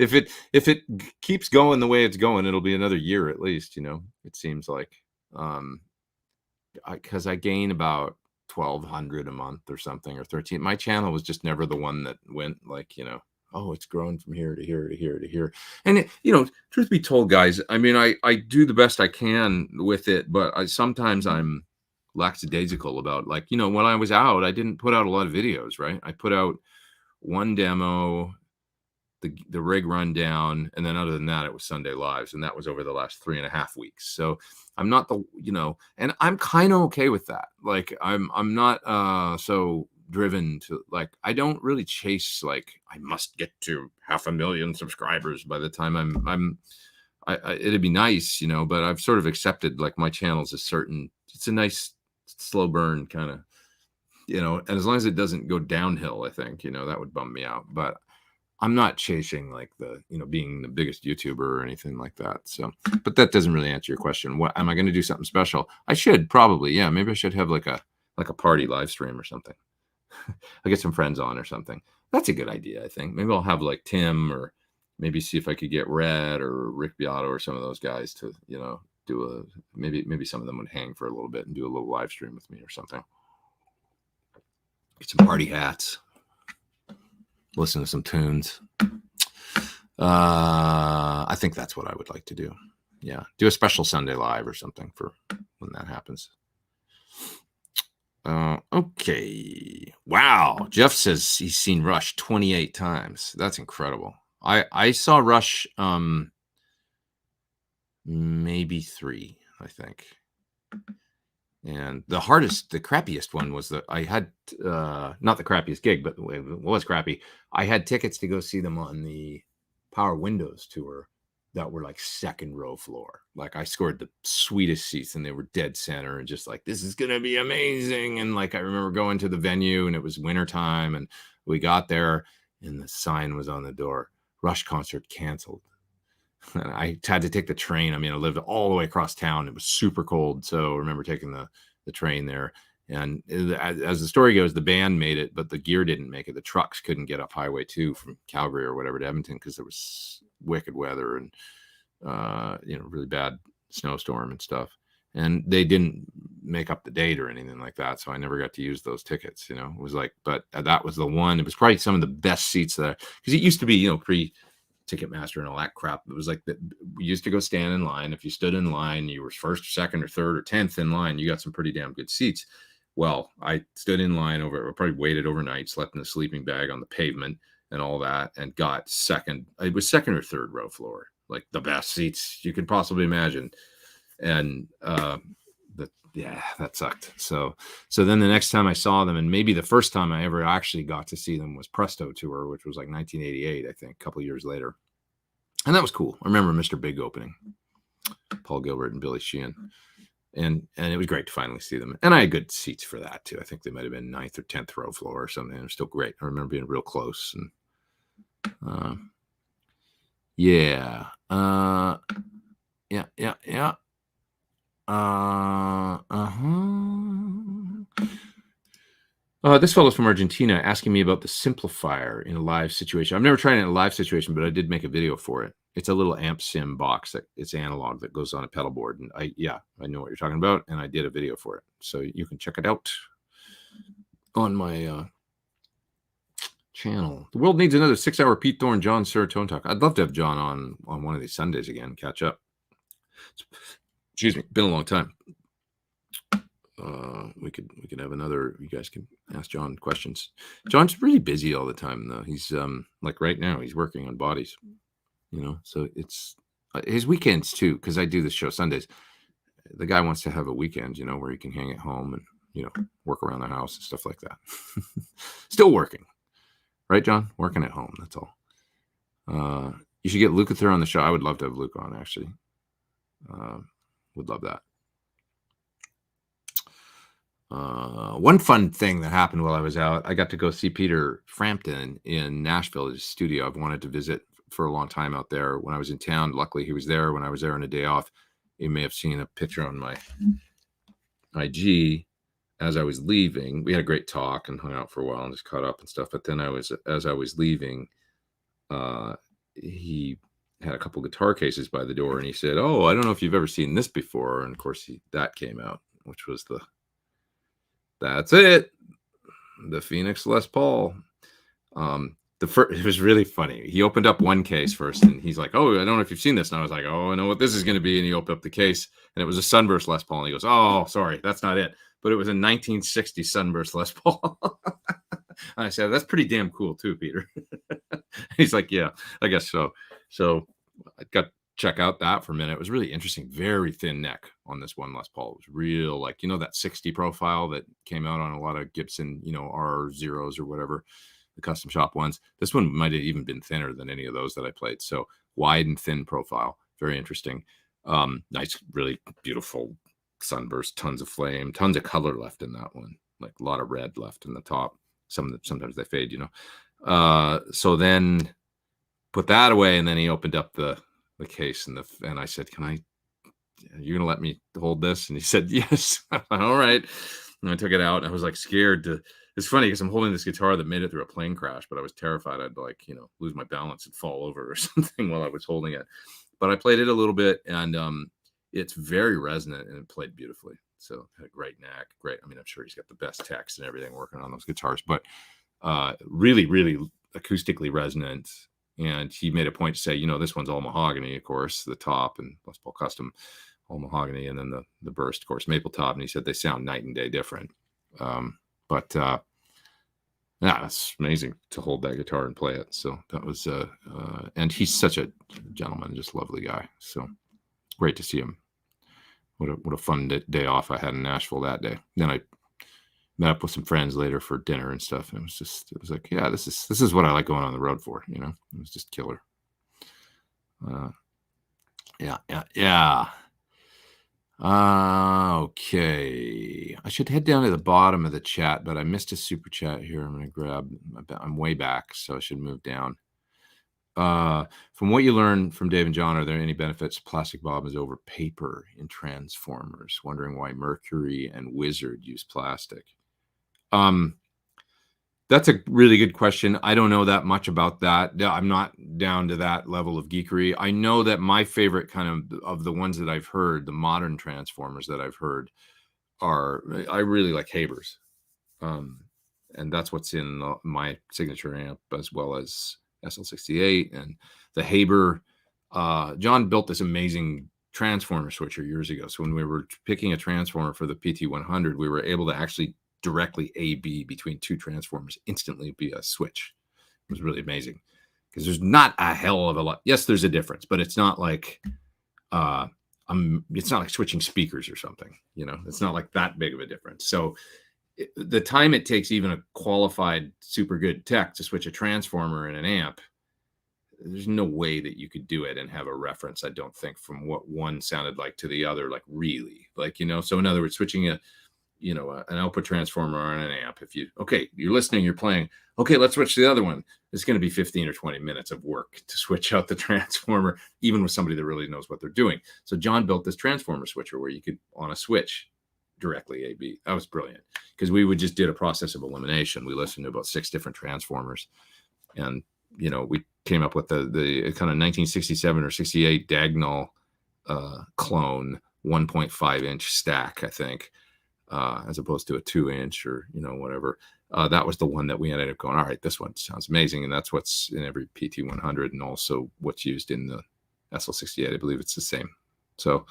If it keeps going the way it's going, it'll be another year at least, it seems like, because I gain about 1,200 a month or something, or 13. My channel was just never the one that went like, oh, it's grown from here to here to here to here. And truth be told, guys, I do the best I can with it, but sometimes I'm lackadaisical about, like, when I was out, I didn't put out a lot of videos, right? I put out one demo the rig rundown, and then other than that, it was Sunday lives, and that was over the last 3.5 weeks. So I'm not the, and I'm kind of okay with that. Like I'm not so driven to, like, I don't really chase, like, I must get to 500,000 subscribers by the time it'd be nice, but I've sort of accepted, like, my channel's it's a nice slow burn kind of, and as long as it doesn't go downhill, I think, that would bum me out. But I'm not chasing, like, the, being the biggest YouTuber or anything like that. So, but that doesn't really answer your question. What am I going to do? Something special? I should probably, yeah. Maybe I should have like a party live stream or something. I'll get some friends on or something. That's a good idea, I think. Maybe I'll have like Tim, or maybe see if I could get Red or Rick Beato or some of those guys to, do maybe some of them would hang for a little bit and do a little live stream with me or something. Get some party hats. Listen to some tunes. I think that's what I would like to do. Yeah. Do a special Sunday live or something for when that happens. Okay. Wow. Jeff says he's seen Rush 28 times. That's incredible. I saw Rush maybe 3, I think. And the crappiest one was that I had, not the crappiest gig, but it was crappy. I had tickets to go see them on the Power Windows tour that were like second row floor. Like, I scored the sweetest seats and they were dead center, and just like, this is going to be amazing. And like, I remember going to the venue and it was wintertime, and we got there and the sign was on the door, Rush concert canceled. And I had to take the train. I mean, I lived all the way across town. It was super cold. So I remember taking the train there. And as the story goes, the band made it, but the gear didn't make it. The trucks couldn't get up Highway 2 from Calgary or whatever to Edmonton because there was wicked weather and, really bad snowstorm and stuff. And they didn't make up the date or anything like that. So I never got to use those tickets, It was like, but that was the one. It was probably some of the best seats there, because it used to be, pre Ticketmaster and all that crap. It was like that. We used to go stand in line. If you stood in line, you were first, or second, or third, or 10th in line. You got some pretty damn good seats. Well, I stood in line probably waited overnight, slept in a sleeping bag on the pavement and all that, and got second. It was second or third row floor, like the best seats you could possibly imagine. And that sucked. So then the next time I saw them, and maybe the first time I ever actually got to see them, was Presto Tour, which was like 1988, I think, a couple years later. And that was cool. I remember Mr. Big opening, Paul Gilbert and Billy Sheehan. And it was great to finally see them. And I had good seats for that too. I think they might have been 9th or 10th row floor or something. It was still great. I remember being real close. And yeah. This fellow's from Argentina asking me about the Amplifier in a live situation. I've never tried it in a live situation, but I did make a video for it. It's a little amp sim box that it's analog that goes on a pedal board. And I know what you're talking about. And I did a video for it. So you can check it out on my channel. The world needs another 6-hour Pete Thorn, John Serotonin talk. I'd love to have John on one of these Sundays again, catch up. Excuse me, been a long time. We could have another. You guys can ask John questions. John's really busy all the time, though. He's like right now, he's working on bodies. So it's his weekends too, because I do this show Sundays. The guy wants to have a weekend, where he can hang at home and work around the house and stuff like that. Still working, right, John? Working at home. That's all. You should get Lukather on the show. I would love to have Luke on, actually. Would love that. One fun thing that happened while I was out, I got to go see Peter Frampton in Nashville at his studio. I've wanted to visit for a long time out there. When I was in town, luckily he was there when I was there on a day off. You may have seen a picture on my IG as I was leaving. We had a great talk and hung out for a while and just caught up and stuff. But then as I was leaving, he had a couple guitar cases by the door, and he said, "Oh, I don't know if you've ever seen this before." And of course that came out, which was that's it. The Phoenix Les Paul. It was really funny. He opened up one case first, and he's like, "Oh, I don't know if you've seen this." And I was like, "Oh, I know what this is going to be." And he opened up the case, and it was a Sunburst Les Paul. And he goes, "Oh, sorry, that's not it." But it was a 1960 Sunburst Les Paul. I said, "That's pretty damn cool too, Peter." He's like, yeah, I guess so. So I got to check out that for a minute. It was really interesting. Very thin neck on this one Les Paul. It was real, like, that 60 profile that came out on a lot of Gibson, R0s or whatever, the custom shop ones. This one might have even been thinner than any of those that I played. So wide and thin profile. Very interesting. Nice, really beautiful sunburst, tons of flame, tons of color left in that one. Like a lot of red left in the top. Sometimes they fade, So then put that away, and then he opened up the case, and I said, you're gonna let me hold this? And he said, yes. All right. And I took it out, and I was like scared to. It's funny because I'm holding this guitar that made it through a plane crash, but I was terrified I'd lose my balance and fall over or something while I was holding it. But I played it a little bit, and it's very resonant, and it played beautifully. So had a great neck, great. I mean, I'm sure he's got the best text and everything working on those guitars, but really, really acoustically resonant. And he made a point to say, this one's all mahogany, of course, the top, and Les Paul Custom, all mahogany, and then the burst, of course, maple top. And he said they sound night and day different. Yeah, it's amazing to hold that guitar and play it. So that was, and he's such a gentleman, just lovely guy. So great to see him. What a fun day off I had in Nashville that day. Then I met up with some friends later for dinner and stuff. And it was like, yeah, this is what I like going on the road for. It was just killer. Yeah. Okay. I should head down to the bottom of the chat, but I missed a super chat here. I'm going to grab, I'm way back, so I should move down. From what you learned from Dave and John, are there any benefits plastic bobbins over paper in transformers? Wondering why Mercury and Wizard use plastic. That's a really good question. I don't know that much about that. I'm not down to that level of geekery. I know that my favorite kind of the ones that I've heard, the modern transformers that I've heard, I really like Haber's. And that's what's in my signature amp, as well as SL68 and the Haber. John built this amazing transformer switcher years ago. So when we were picking a transformer for the PT100, we were able to actually directly AB between two transformers instantly via switch. It was really amazing because there's not a hell of a lot. Yes, there's a difference, but it's not like it's not like switching speakers or something. It's not like that big of a difference. So the time it takes even a qualified super good tech to switch a transformer in an amp, there's no way that you could do it and have a reference, I don't think, from what one sounded like to the other, like really, so in other words, switching an output transformer on an amp, you're listening, you're playing, okay, let's switch to the other one. It's going to be 15 or 20 minutes of work to switch out the transformer, even with somebody that really knows what they're doing. So John built this transformer switcher where you could, on a switch, directly AB. That was brilliant because we just did a process of elimination. We listened to about 6 different transformers, and we came up with the kind of 1967 or 68 Dagnall clone 1.5 inch stack, I think, as opposed to a 2-inch or whatever. That was the one that we ended up going, all right, this one sounds amazing, and that's what's in every PT100 and also what's used in the SL68. I believe it's the same. So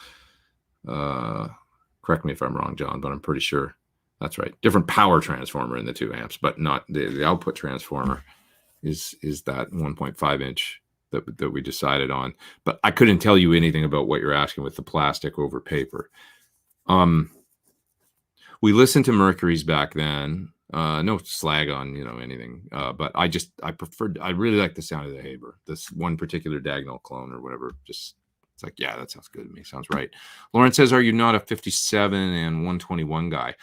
correct me if I'm wrong, John, but I'm pretty sure that's right. Different power transformer in the 2 amps, but not the output transformer is that 1.5 inch that we decided on. But I couldn't tell you anything about what you're asking with the plastic over paper. We listened to Mercury's back then. No slag on anything, but I really like the sound of the Haber. This one particular Dagnall clone or whatever, it's like, yeah, that sounds good to me. Sounds right. Lauren says, are you not a 57 and 121 guy?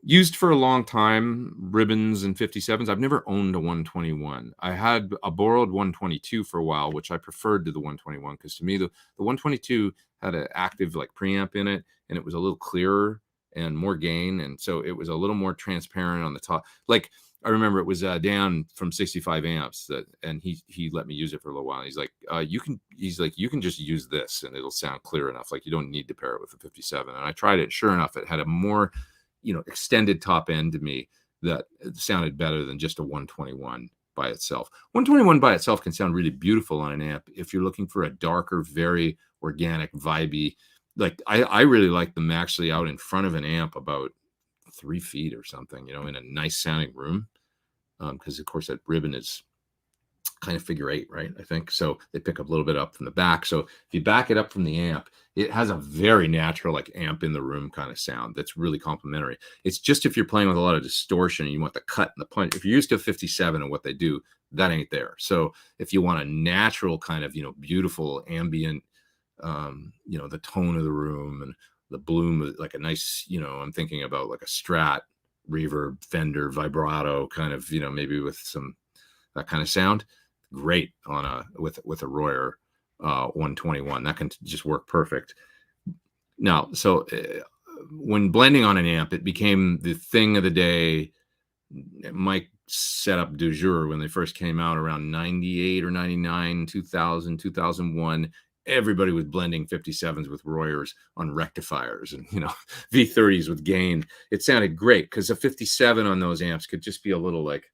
Used for a long time, ribbons and 57s. I've never owned a 121. I had a borrowed 122 for a while, which I preferred to the 121 because to me the 122 had an active preamp in it, and it was a little clearer and more gain, and so it was a little more transparent on the top. I remember it was down from 65 amps and he let me use it for a little while. He's like, you can just use this and it'll sound clear enough. You don't need to pair it with a 57. And I tried it. Sure enough, it had a more extended top end to me that sounded better than just a 121 by itself. 121 by itself can sound really beautiful on an amp if you're looking for a darker, very organic, vibey. I really like them actually out in front of an amp about 3 feet or something, in a nice sounding room. Because of course that ribbon is kind of figure 8, right? I think so. They pick up a little bit up from the back. So if you back it up from the amp, it has a very natural, like amp in the room kind of sound that's really complementary. It's just if you're playing with a lot of distortion and you want the cut and the punch, if you're used to 57 and what they do, that ain't there. So if you want a natural kind of, beautiful ambient, the tone of the room and the bloom, like a nice, I'm thinking about like a Strat, reverb, Fender, vibrato kind of, maybe with some that kind of sound. Great on a with a Royer 121. That can just work perfect. Now, so when blending on an amp, it became the thing of the day. Mike setup du jour when they first came out around 98 or 99, 2000, 2001. Everybody was blending 57s with Royers on rectifiers and, V30s with gain. It sounded great because a 57 on those amps could just be a little like,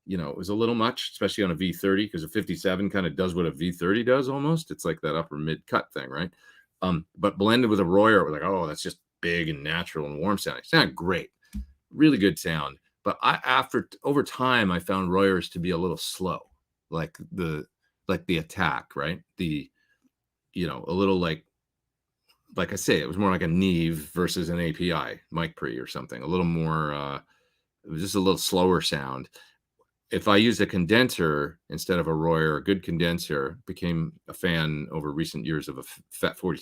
it was a little much, especially on a V30, because a 57 kind of does what a V30 does almost. It's like that upper mid cut thing, right? But blended with a Royer, it was like, oh, that's just big and natural and warm sounding. It sounded great. Really good sound. But over time, I found Royers to be a little slow, like the attack, right? A little like I say, it was more like a Neve versus an API, mic pre or something. A little more, it was just a little slower sound. If I used a condenser instead of a Royer, a good condenser, became a fan over recent years of a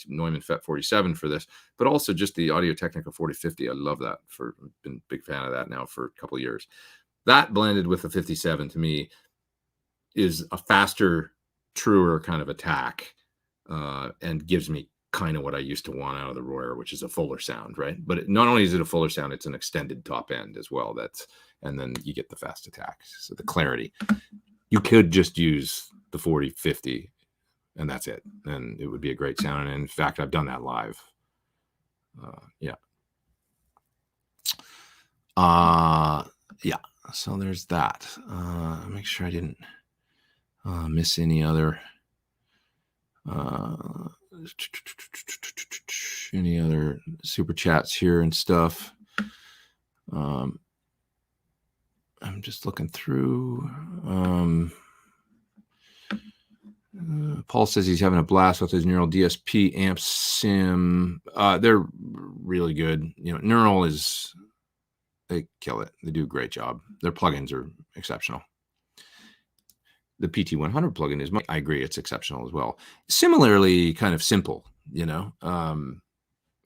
Neumann FET 47 for this, but also just the Audio-Technica 4050. I love that. Been a big fan of that now for a couple of years. That blended with the 57 to me is a faster, truer kind of attack, and gives me kind of what I used to want out of the Royer, which is a fuller sound, right? But not only is it a fuller sound, it's an extended top end as well. And then you get the fast attack. So the clarity. You could just use the 4050 and that's it. And it would be a great sound. And in fact, I've done that live. Yeah. So there's that. Make sure I didn't miss any other super chats here and stuff. I'm just looking through. Paul says he's having a blast with his Neural DSP amp sim. They're really good. Neural they kill it. They do a great job. Their plugins are exceptional. The PT100 plugin is, I agree, it's exceptional as well. Similarly, kind of simple,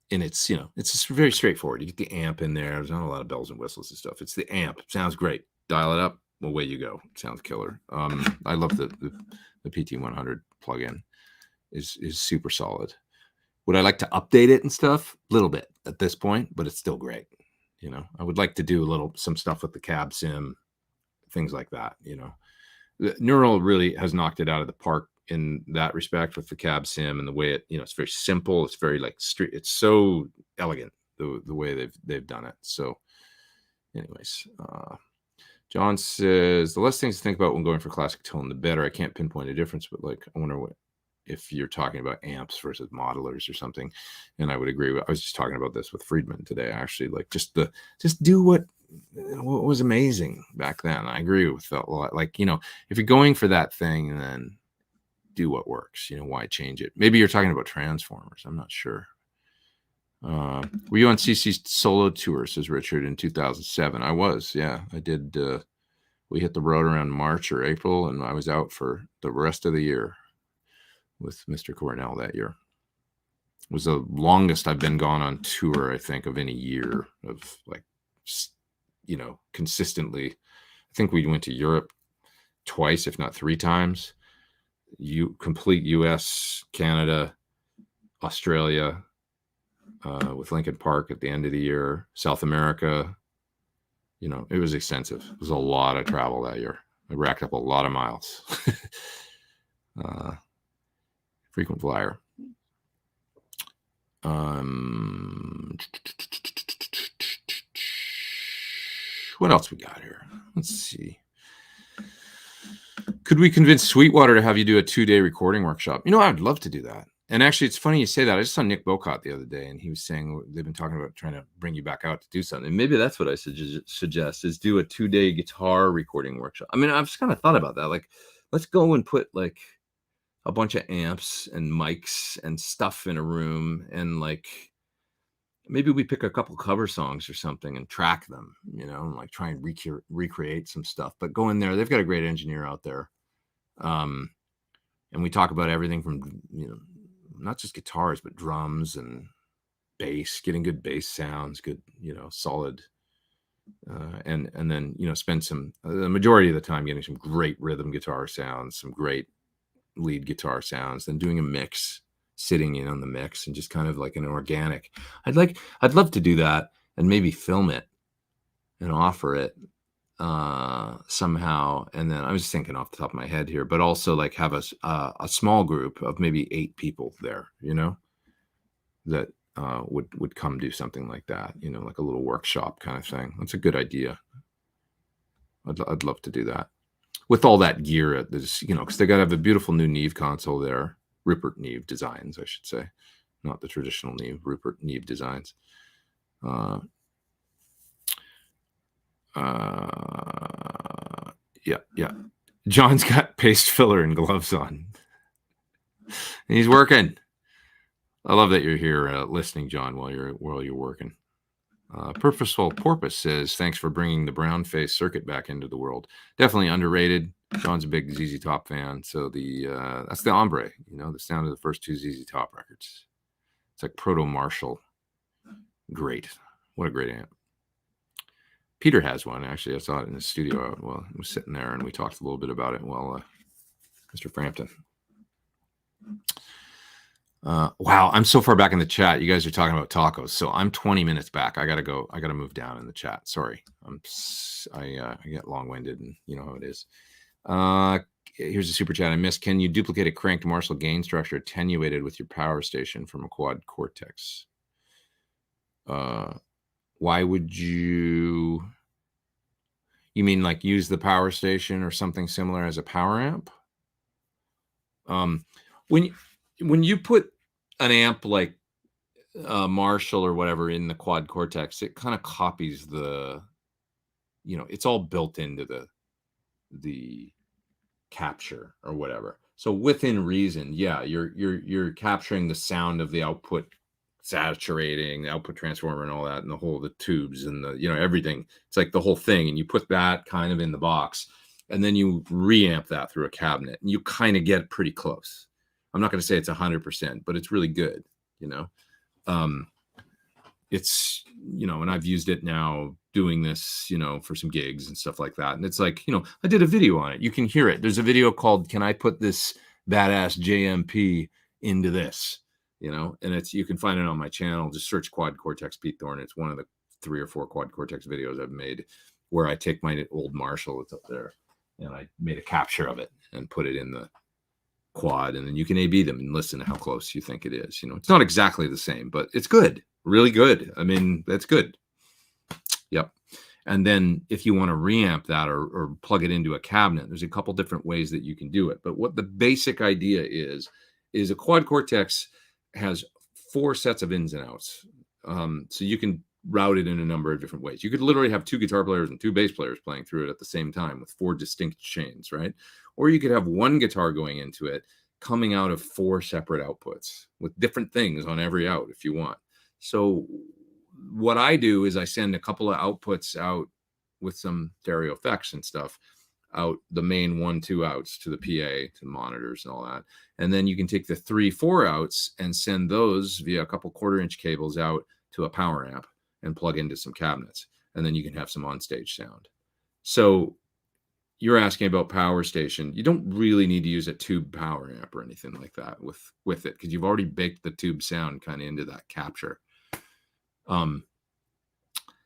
and it's, it's just very straightforward. You get the amp in there. There's not a lot of bells and whistles and stuff. It's the amp. Sounds great. Dial it up. Away you go. Sounds killer. I love the PT100 plugin is super solid. Would I like to update it and stuff? A little bit at this point, but it's still great. I would like to do some stuff with the cab sim, things like that. The Neural really has knocked it out of the park in that respect with the cab sim and the way it, it's very simple. It's very like street. It's so elegant the way they've done it. So, anyways, John says the less things to think about when going for classic tone, the better. I can't pinpoint a difference, but I wonder if you're talking about amps versus modelers or something. And I would agree. I was just talking about this with Friedman today. Actually, just do what was amazing back then. I agree with that a lot. If you're going for that thing, then do what works. Why change it? Maybe you're talking about transformers. I'm not sure. Were you on CC's solo tour, says Richard, in 2007? I was. Yeah, I did. We hit the road around March or April, and I was out for the rest of the year with Mr. Cornell that year. It was the longest I've been gone on tour, I think, of any year of consistently. I think we went to Europe twice, if not 3 times. Complete US, Canada, Australia, with Linkin Park at the end of the year, South America. It was extensive. It was a lot of travel that year. I racked up a lot of miles. Frequent flyer. What else we got here? Let's see. Could we convince Sweetwater to have you do a 2-day recording workshop? I would love to do that. And actually, it's funny you say that. I just saw Nick Bocott the other day, and he was saying they've been talking about trying to bring you back out to do something. Maybe that's what I suggest is do a 2-day guitar recording workshop. I mean, I've just kind of thought about that. let's go and put like a bunch of amps and mics and stuff in a room, and like maybe we pick a couple cover songs or something and track them, and like try and recreate some stuff. But go in there, they've got a great engineer out there. And we talk about everything from, not just guitars, but drums and bass, getting good bass sounds, good, solid. And then, spend the majority of the time getting some great rhythm guitar sounds, some great lead guitar sounds, then doing a mix, sitting in on the mix, and just kind of like an organic. I'd love to do that and maybe film it and offer it somehow. And then I was thinking off the top of my head here, but also like have a small group of maybe 8 people there, that would come do something like that, like a little workshop kind of thing. That's a good idea. I'd love to do that with all that gear at this, because they got to have a beautiful new Neve console there. Rupert Neve Designs, I should say, not the traditional Neve. Rupert Neve Designs. Yeah. John's got paste filler and gloves on. He's working. I love that you're here listening, John, while you're working. Purposeful Porpoise says, thanks for bringing the brown face circuit back into the world. Definitely underrated. John's a big ZZ Top fan. So that's the Ombre, the sound of the first 2 ZZ Top records. It's like Proto Marshall. Great. What a great amp. Peter has one, actually. I saw it in the studio while I was sitting there, and we talked a little bit about it while Mr. Frampton. Wow, I'm so far back in the chat. You guys are talking about tacos, so I'm 20 minutes back. I gotta go. I gotta move down in the chat. Sorry, I get long-winded, and you know how it is. Here's a super chat I missed. Can you duplicate a cranked Marshall gain structure attenuated with your power station from a quad Cortex? Why would you mean like use the power station or something similar as a power amp? When you put an amp like Marshall or whatever in the quad Cortex, it kind of copies it's all built into the capture or whatever. So within reason, yeah, you're capturing the sound of the output, saturating the output transformer and all that, and the tubes and everything. It's like the whole thing, and you put that kind of in the box, and then you reamp that through a cabinet, and you kind of get pretty close. I'm not going to say it's 100%, but it's really good. It's, and I've used it now doing this, for some gigs and stuff like that. And it's like, I did a video on it. You can hear it. There's a video called, "Can I Put This Badass JMP Into This?" And you can find it on my channel. Just search Quad Cortex Pete Thorn. It's one of the 3 or 4 Quad Cortex videos I've made where I take my old Marshall, it's up there, and I made a capture of it and put it in the quad, and then you can A/B them and listen to how close you think it is. It's not exactly the same, but it's good, really good. I mean, that's good. Yep. And then if you want to reamp that or plug it into a cabinet, there's a couple different ways that you can do it. But what the basic idea is a quad Cortex has 4 sets of ins and outs. So you can route it in a number of different ways. You could literally have 2 guitar players and 2 bass players playing through it at the same time with 4 distinct chains, right? Or you could have 1 guitar going into it, coming out of 4 separate outputs with different things on every out if you want. So what I do is I send a couple of outputs out with some stereo effects and stuff out the main 1-2 outs to the PA, to the monitors and all that. And then you can take the 3-4 outs and send those via a couple 1/4-inch cables out to a power amp and plug into some cabinets. And then you can have some onstage sound. So you're asking about power station. You don't really need to use a tube power amp or anything like that with it, because you've already baked the tube sound kind of into that capture.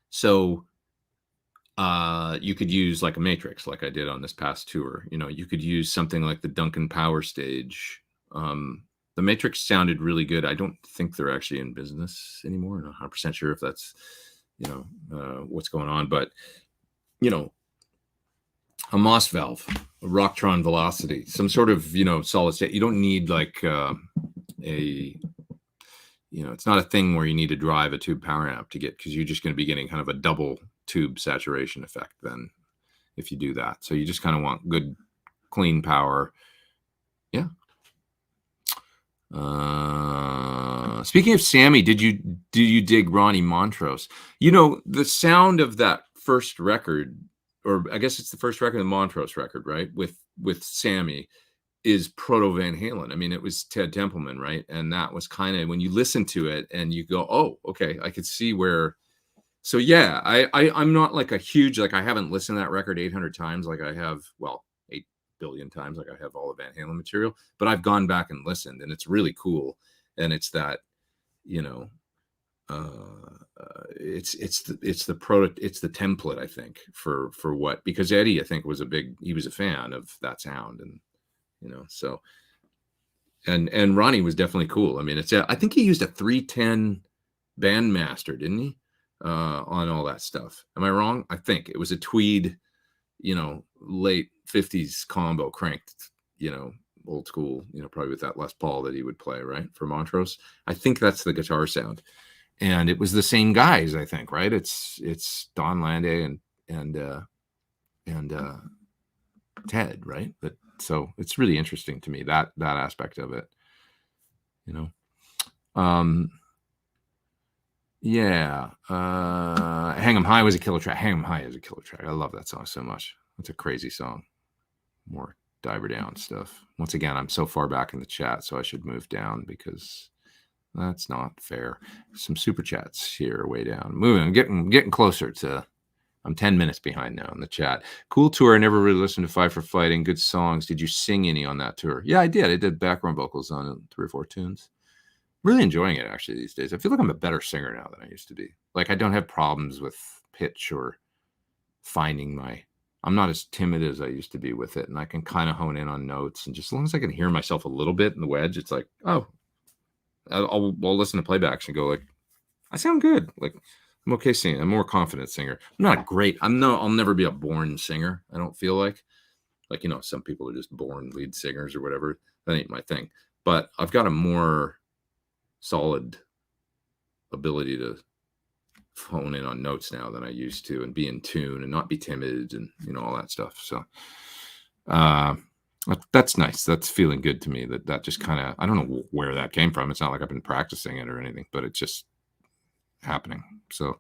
So you could use like a Matrix, like I did on this past tour. You could use something like the Duncan Power Stage. The Matrix sounded really good. I don't think they're actually in business anymore. I'm not 100% sure if that's, what's going on, but, a Moss valve, a Rocktron Velocity, some sort of, solid state. You don't need like it's not a thing where you need to drive a tube power amp to get, because you're just going to be getting kind of a double tube saturation effect then if you do that. So you just kind of want good clean power. Yeah. Speaking of Sammy, did you dig Ronnie Montrose? You know, the sound of that first record, or I guess it's the first record, the Montrose record, right? With Sammy, is proto Van Halen. I mean, it was Ted Templeman, right? And that was kind of when you listen to it and you go, oh, okay, I could see where. So yeah, I'm not like a huge, like I haven't listened to that record 800 times like I have, well, 8 billion times like I have all the Van Halen material, but I've gone back and listened, and it's really cool. And it's that, you know, it's the template, I think, for what, because Eddie, I think, he was a fan of that sound, and you know, so and Ronnie was definitely cool. I mean, I think he used a 310 Bandmaster, didn't he, on all that stuff? Am I wrong? I think it was a Tweed, you know, late 50s combo cranked, you know, old school, you know, probably with that Les Paul that he would play, right, for Montrose. I think that's the guitar sound, and it was the same guys, I think, right? It's Don Landay and Ted, right? But so it's really interesting to me, that aspect of it, you know. Yeah. Hang 'em High was a killer track. Hang 'em High is a killer track. I love that song so much. It's a crazy song. More Diver Down stuff. Once again, I'm so far back in the chat, so I should move down because that's not fair. Some super chats here, way down. Moving, getting closer to. I'm 10 minutes behind now in the chat. Cool tour. I never really listened to Fight for Fighting. Good songs. Did you sing any on that tour? Yeah, I did. I did background vocals on 3 or 4 tunes. Really enjoying it actually these days. I feel like I'm a better singer now than I used to be. Like I don't have problems with pitch or finding I'm not as timid as I used to be with it, and I can kind of hone in on notes, and just as long as I can hear myself a little bit in the wedge, it's like, oh, I'll listen to playbacks and go like, I sound good. Like I'm okay singing. I'm a more confident singer. I'm not great. I'll never be a born singer. I don't feel like, you know, some people are just born lead singers or whatever. That ain't my thing. But I've got a more solid ability to hone in on notes now than I used to, and be in tune and not be timid, and you know, all that stuff. So that's nice. That's feeling good to me. That just kind of, I don't know where that came from. It's not like I've been practicing it or anything, but it's just happening. So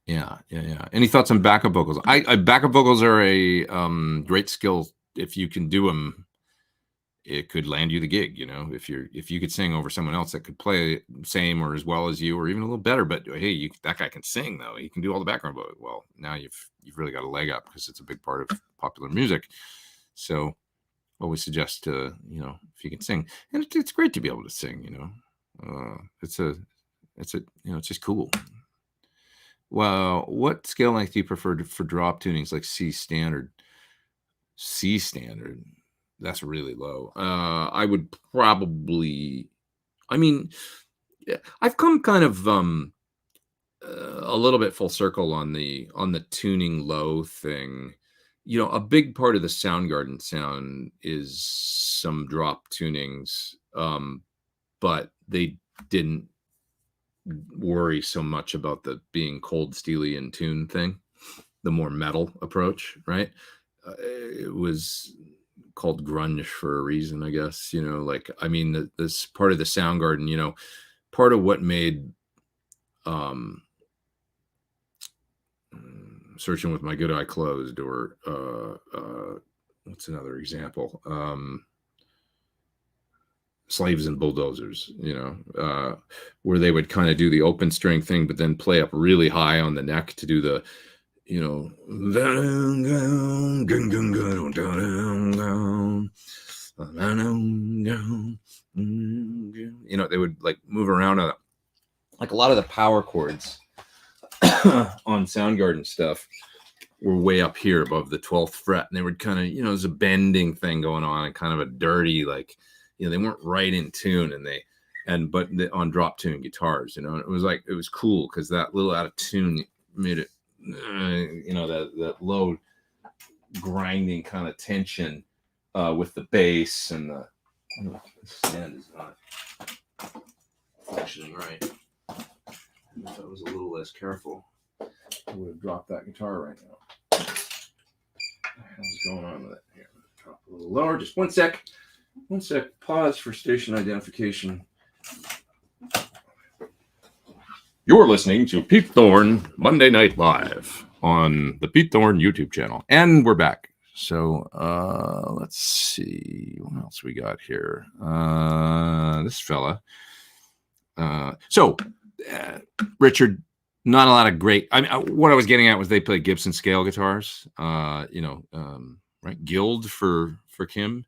yeah. Any thoughts on backup vocals? Backup vocals are a great skill. If you can do them, it could land you the gig, you know, if you could sing over someone else that could play same or as well as you, or even a little better. But hey, that guy can sing though. He can do all the background vocals. Well, now you've really got a leg up, because it's a big part of popular music. So always suggest you know, if you can sing, and it's great to be able to sing, you know. It's you know, it's just cool. Well, what scale length do you prefer for drop tunings, like C standard? C standard, that's really low. I would probably, I mean, I've come kind of a little bit full circle on the tuning low thing. You know, a big part of the Soundgarden sound is some drop tunings, but they didn't worry so much about the being cold, steely in tune thing, the more metal approach, right? It was called grunge for a reason, I guess, you know, like, I mean, this part of the Soundgarden, you know, part of what made Searching with My Good Eye Closed, or what's another example? Slaves and Bulldozers, you know, where they would kind of do the open string thing, but then play up really high on the neck to do the, you know, you know, they would like move around on like a lot of the power chords on Soundgarden stuff were way up here above the 12th fret, and they would kind of, you know, there's a bending thing going on, and kind of a dirty, like, you know, they weren't right in tune, but on drop tune guitars, you know, and it was like, it was cool because that little out of tune made it, you know, that low grinding kind of tension with the bass, and the stand is not functioning right. If I was a little less careful, I would have dropped that guitar right now. What's going on with it here? Drop a little lower. Just 1 sec. 1 sec. Pause for station identification. You're listening to Pete Thorn Monday Night Live on the Pete Thorn YouTube channel. And we're back. So let's see what else we got here. This fella. Richard, not a lot of great. I mean, what I was getting at was they play Gibson scale guitars. Right? Guild for Kim.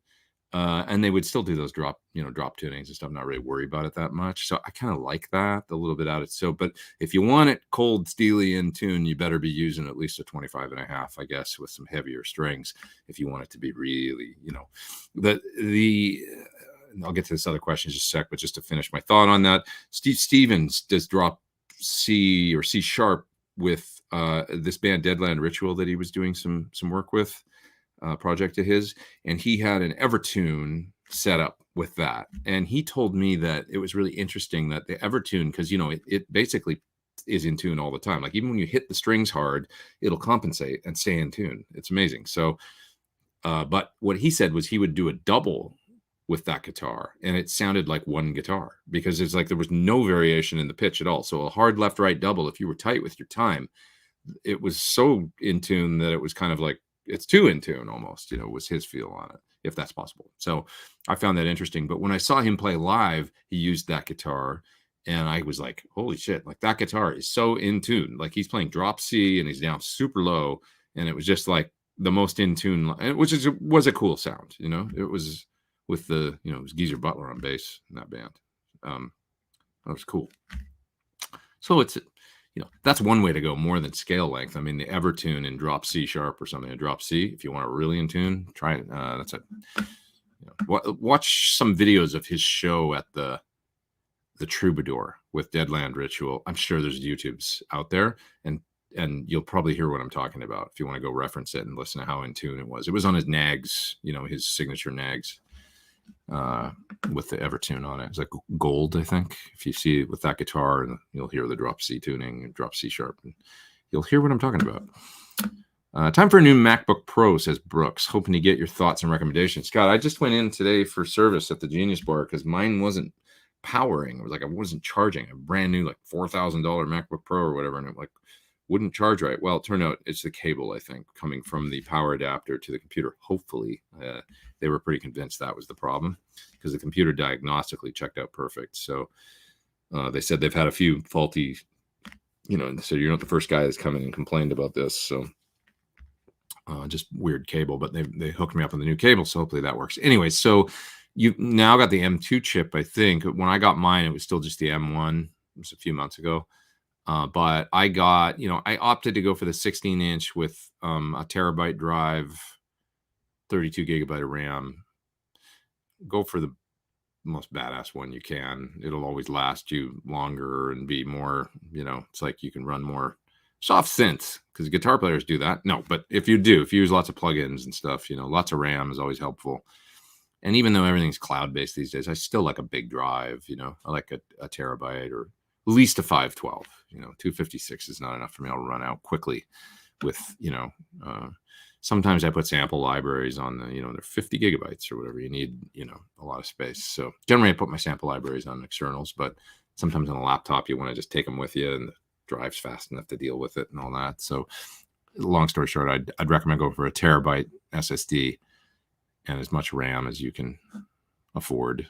And they would still do those drop tunings and stuff. Not really worried about it that much. So I kind of like that a little bit out of it. So, but if you want it cold, steely in tune, you better be using at least a 25.5, I guess, with some heavier strings. If you want it to be really, I'll get to this other question in just a sec, but just to finish my thought on that, Steve Stevens does drop C or C sharp with this band Deadland Ritual that he was doing some work with. Project of his, and he had an Evertune set up with that, and he told me that it was really interesting that the Evertune, because it basically is in tune all the time. Like even when you hit the strings hard, it'll compensate and stay in tune. It's amazing. So but what he said was he would do a double with that guitar, and it sounded like one guitar, because it's like there was no variation in the pitch at all. So a hard left right double, if you were tight with your time, it was so in tune that it was kind of like it's too in tune almost, was his feel on it, if that's possible. So I found that interesting. But when I saw him play live, he used that guitar, and I was like, holy shit, like that guitar is so in tune. Like he's playing drop C and he's down super low, and it was just like the most in tune, which was a cool sound. It was with it was Geezer Butler on bass in that band. That was cool. So it's, that's one way to go more than scale length. I mean, the Evertune in drop C sharp or something, a drop C, if you want to really in tune, try it. That's it. Watch some videos of his show at the Troubadour with Deadland Ritual. I'm sure there's YouTubes out there, and you'll probably hear what I'm talking about if you want to go reference it and listen to how in tune it was. It was on his Nags, his signature Nags. With the Evertune on it. It's like gold, I think. If you see it with that guitar, and you'll hear the drop C tuning and drop C sharp, and you'll hear what I'm talking about. Time for a new MacBook Pro, says Brooks. Hoping to get your thoughts and recommendations. Scott, I just went in today for service at the Genius Bar because mine wasn't powering. It was like I wasn't charging. A brand new like $4,000 MacBook Pro or whatever, and it wouldn't charge right. Well, it turned out it's the cable, I think, coming from the power adapter to the computer. Hopefully, they were pretty convinced that was the problem, because the computer diagnostically checked out perfect. So they said they've had a few faulty, so you're not the first guy that's come in and complained about this. So just weird cable, but they hooked me up on the new cable. So hopefully that works. Anyway, so you now got the M2 chip, I think. When I got mine, it was still just the M1. It was a few months ago. But I got, I opted to go for the 16-inch with a terabyte drive, 32 gigabyte of RAM. Go for the most badass one you can. It'll always last you longer and be more, it's like you can run more soft synths, because guitar players do that. No, but if you use lots of plugins and stuff, lots of RAM is always helpful. And even though everything's cloud-based these days, I still like a big drive, I like a terabyte or at least a 512. 256 is not enough for me. I'll run out quickly with, sometimes I put sample libraries on they're 50 gigabytes or whatever. You need, a lot of space. So generally I put my sample libraries on externals, but sometimes on a laptop, you want to just take them with you, and the drive's fast enough to deal with it and all that. So long story short, I'd recommend going for a terabyte SSD and as much RAM as you can afford.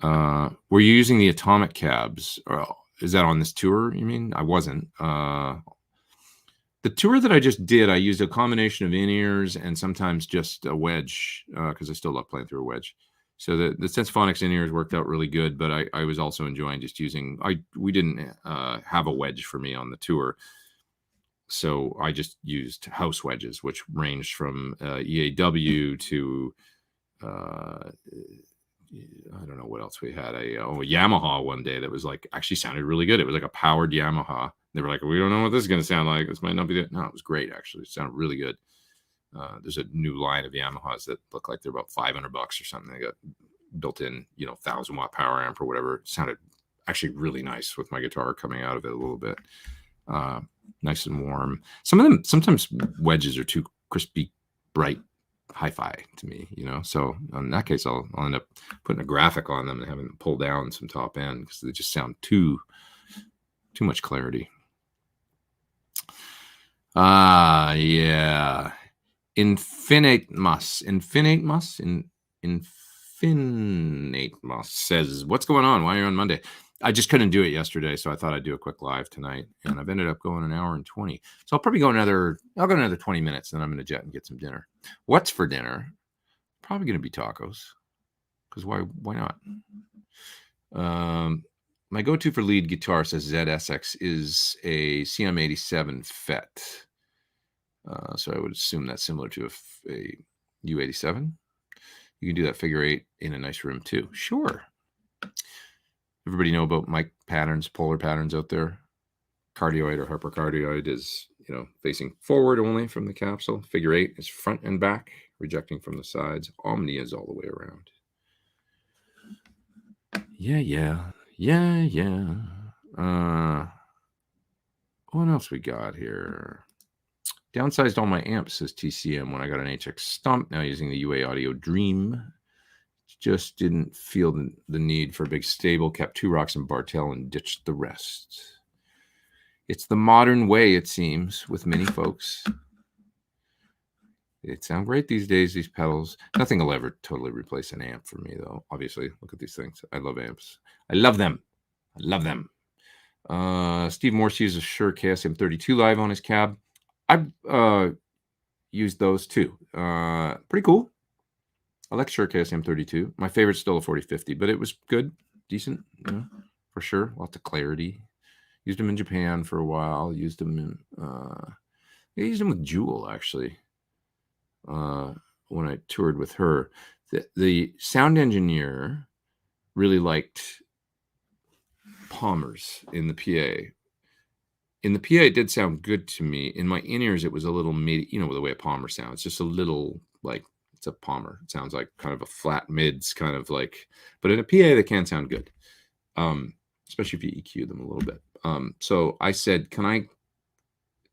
Were you using the atomic cabs? Is that on this tour, you mean? I wasn't. The tour that I just did, I used a combination of in-ears and sometimes just a wedge, because I still love playing through a wedge. So the Sensophonics in-ears worked out really good, but I was also enjoying just using, we didn't have a wedge for me on the tour. So I just used house wedges, which ranged from EAW to, I don't know what else we had. A Yamaha one day that was like actually sounded really good. It was like a powered Yamaha. They were like, we don't know what this is going to sound like. This might not be that. No, it was great actually. It sounded really good. There's a new line of Yamahas that look like they're about $500 or something. They got built-in, 1,000-watt power amp or whatever. It sounded actually really nice with my guitar coming out of it a little bit. Nice and warm. Some of them, sometimes wedges are too crispy, bright hi-fi to me, you know. So in that case, I'll end up putting a graphic on them and having them pull down some top end because they just sound too much clarity. Yeah. Infinite Mus says, what's going on? Why are you on Monday? I just couldn't do it yesterday, so I thought I'd do a quick live tonight, and I've ended up going 1 hour and 20. So I'll probably go another 20 minutes, then I'm going to jet and get some dinner. What's for dinner? Probably going to be tacos, because why not? My go-to for lead guitar, says ZSX, is a CM87 FET. So I would assume that's similar to a U87. You can do that figure 8 in a nice room too. Sure. Everybody know about mic patterns, polar patterns out there. Cardioid or hypercardioid is, you know, facing forward only from the capsule. Figure 8 is front and back, rejecting from the sides. Omni is all the way around. Yeah. What else we got here? Downsized all my amps, says TCM, when I got an HX Stomp, now using the UA Audio Dream. Just didn't feel the need for a big stable, kept 2 rocks and Bartell and ditched the rest. It's the modern way, it seems, with many folks. It sound great these days, these pedals. Nothing will ever totally replace an amp for me, though. Obviously, look at these things. I love amps. I love them. Steve Morse uses a Shure KSM32 Live on his cab. I've used those too. Pretty cool. I like Shure KSM32. My favorite's still a 4050, but it was good, decent, you know, for sure. Lots of clarity. Used them in Japan for a while. Used them in with Jewel, actually, when I toured with her. The sound engineer really liked Palmer's in the PA. In the PA, it did sound good to me. In my in-ears, it was a little mid, you know, the way a Palmer sounds. Just a little, like, it's a Palmer. It sounds like kind of a flat mids, kind of like, but in a PA, they can sound good, especially if you EQ them a little bit. So I said, can I,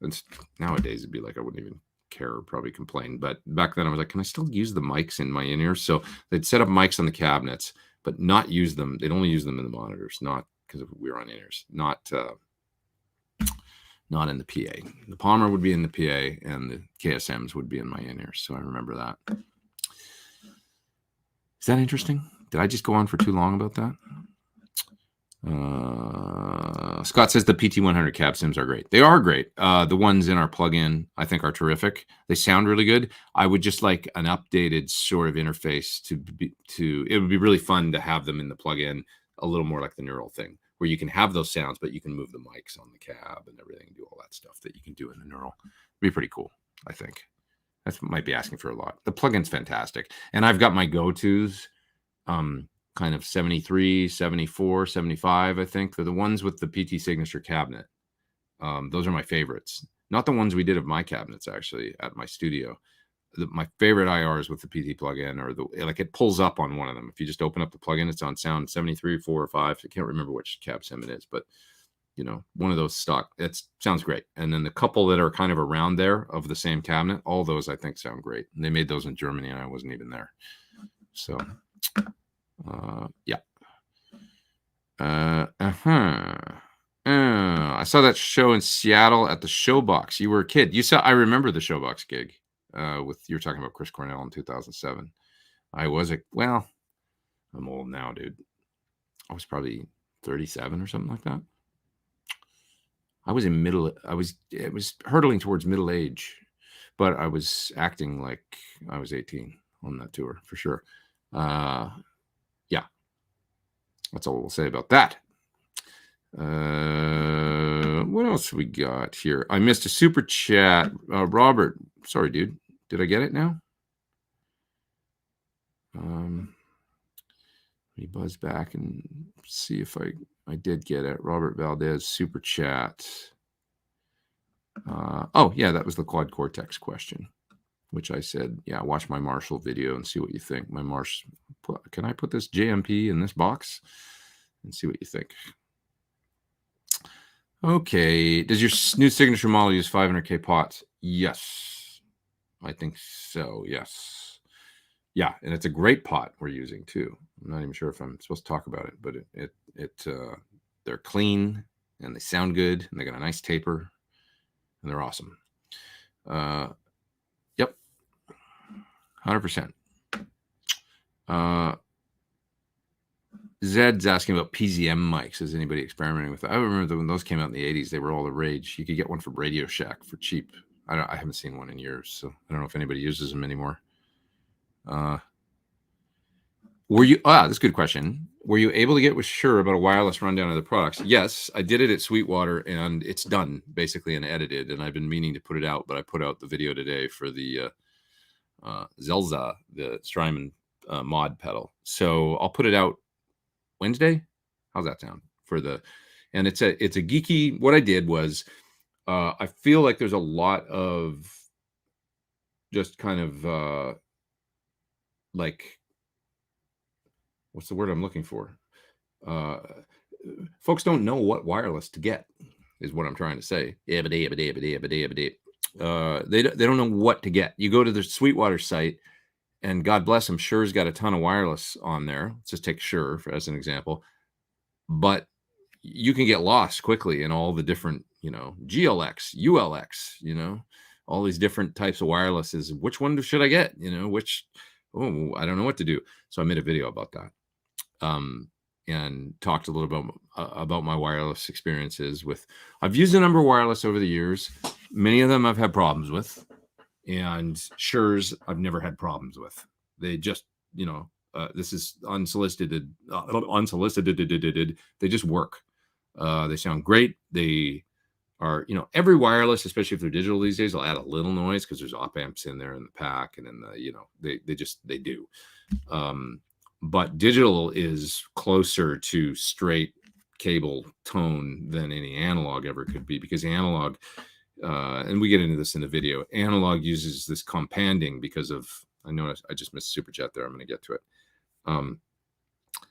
and nowadays it'd be like I wouldn't even care or probably complain, but back then I was like, can I still use the mics in my in-ears? So they'd set up mics on the cabinets, but not use them. They'd only use them in the monitors, not because we were on in-ears, not in the PA. The Palmer would be in the PA and the KSMs would be in my in-ears. So I remember that. Is that interesting? Did I just go on for too long about that? Scott says the PT100 cab sims are great. They are great. The ones in our plugin, I think, are terrific. They sound really good. I would just like an updated sort of interface it would be really fun to have them in the plugin a little more like the Neural thing, where you can have those sounds, but you can move the mics on the cab and everything, do all that stuff that you can do in the Neural. It'd be pretty cool, I think. That might be asking for a lot. The plugin's fantastic. And I've got my go-tos, kind of 73, 74, 75, I think. They're the ones with the PT Signature cabinet. Those are my favorites. Not the ones we did of my cabinets, actually, at my studio. My favorite IRs with the PT plugin, or it pulls up on one of them. If you just open up the plugin, it's on sound 73, 4, or 5. I can't remember which cab sim it is, but you know, one of those stock. It sounds great. And then the couple that are kind of around there of the same cabinet, all those I think sound great. And they made those in Germany, and I wasn't even there. So, yeah. I saw that show in Seattle at the Showbox. You were a kid. I remember the Showbox gig. You were talking about Chris Cornell in 2007. Well, I'm old now, dude. I was probably 37 or something like that. It was hurtling towards middle age, but I was acting like I was 18 on that tour for sure. Yeah, that's all we'll say about that. What else we got here? I missed a super chat. Robert, sorry, dude. Did I get it now? Let me buzz back and see if I did get it. Robert Valdez, super chat. Oh, yeah, that was the quad cortex question, which I said, yeah, watch my Marshall video and see what you think. Can I put this JMP in this box and see what you think? Okay. Does your new signature model use 500K pots? Yes. I think so, yes. Yeah, and it's a great pot we're using too. I'm not even sure if I'm supposed to talk about it, but they're clean and they sound good and they got a nice taper and they're awesome. Yep, 100%. Zed's asking about PZM mics. Is anybody experimenting with that? I remember when those came out in the 80s, they were all the rage. You could get one from Radio Shack for cheap. I haven't seen one in years, so I don't know if anybody uses them anymore. That's a good question. Were you able to get with Shure about a wireless rundown of the products? Yes, I did it at Sweetwater, and it's done basically and edited. And I've been meaning to put it out, but I put out the video today for the Zelza, the Strymon mod pedal. So I'll put it out Wednesday. How's that sound? And it's a geeky. What I did was, I feel like there's a lot of just kind of like, what's the word I'm looking for? Folks don't know what wireless to get, is what I'm trying to say. They don't know what to get. You go to the Sweetwater site, and God bless them, Shure's got a ton of wireless on there. Let's just take Shure as an example. But you can get lost quickly in all the different, GLX, ULX, all these different types of wirelesses. Which one should I get? I don't know what to do. So I made a video about that. And talked a little about my wireless experiences I've used a number of wireless over the years. Many of them I've had problems with, and Shure's I've never had problems with. They just, this is unsolicited. They just work. They sound great. They are, every wireless, especially if they're digital these days, will add a little noise because there's op amps in there in the pack, and in the, they do. But digital is closer to straight cable tone than any analog ever could be, because analog, and we get into this in the video, analog uses this companding because of, I noticed I just missed super chat there. I'm going to get to it.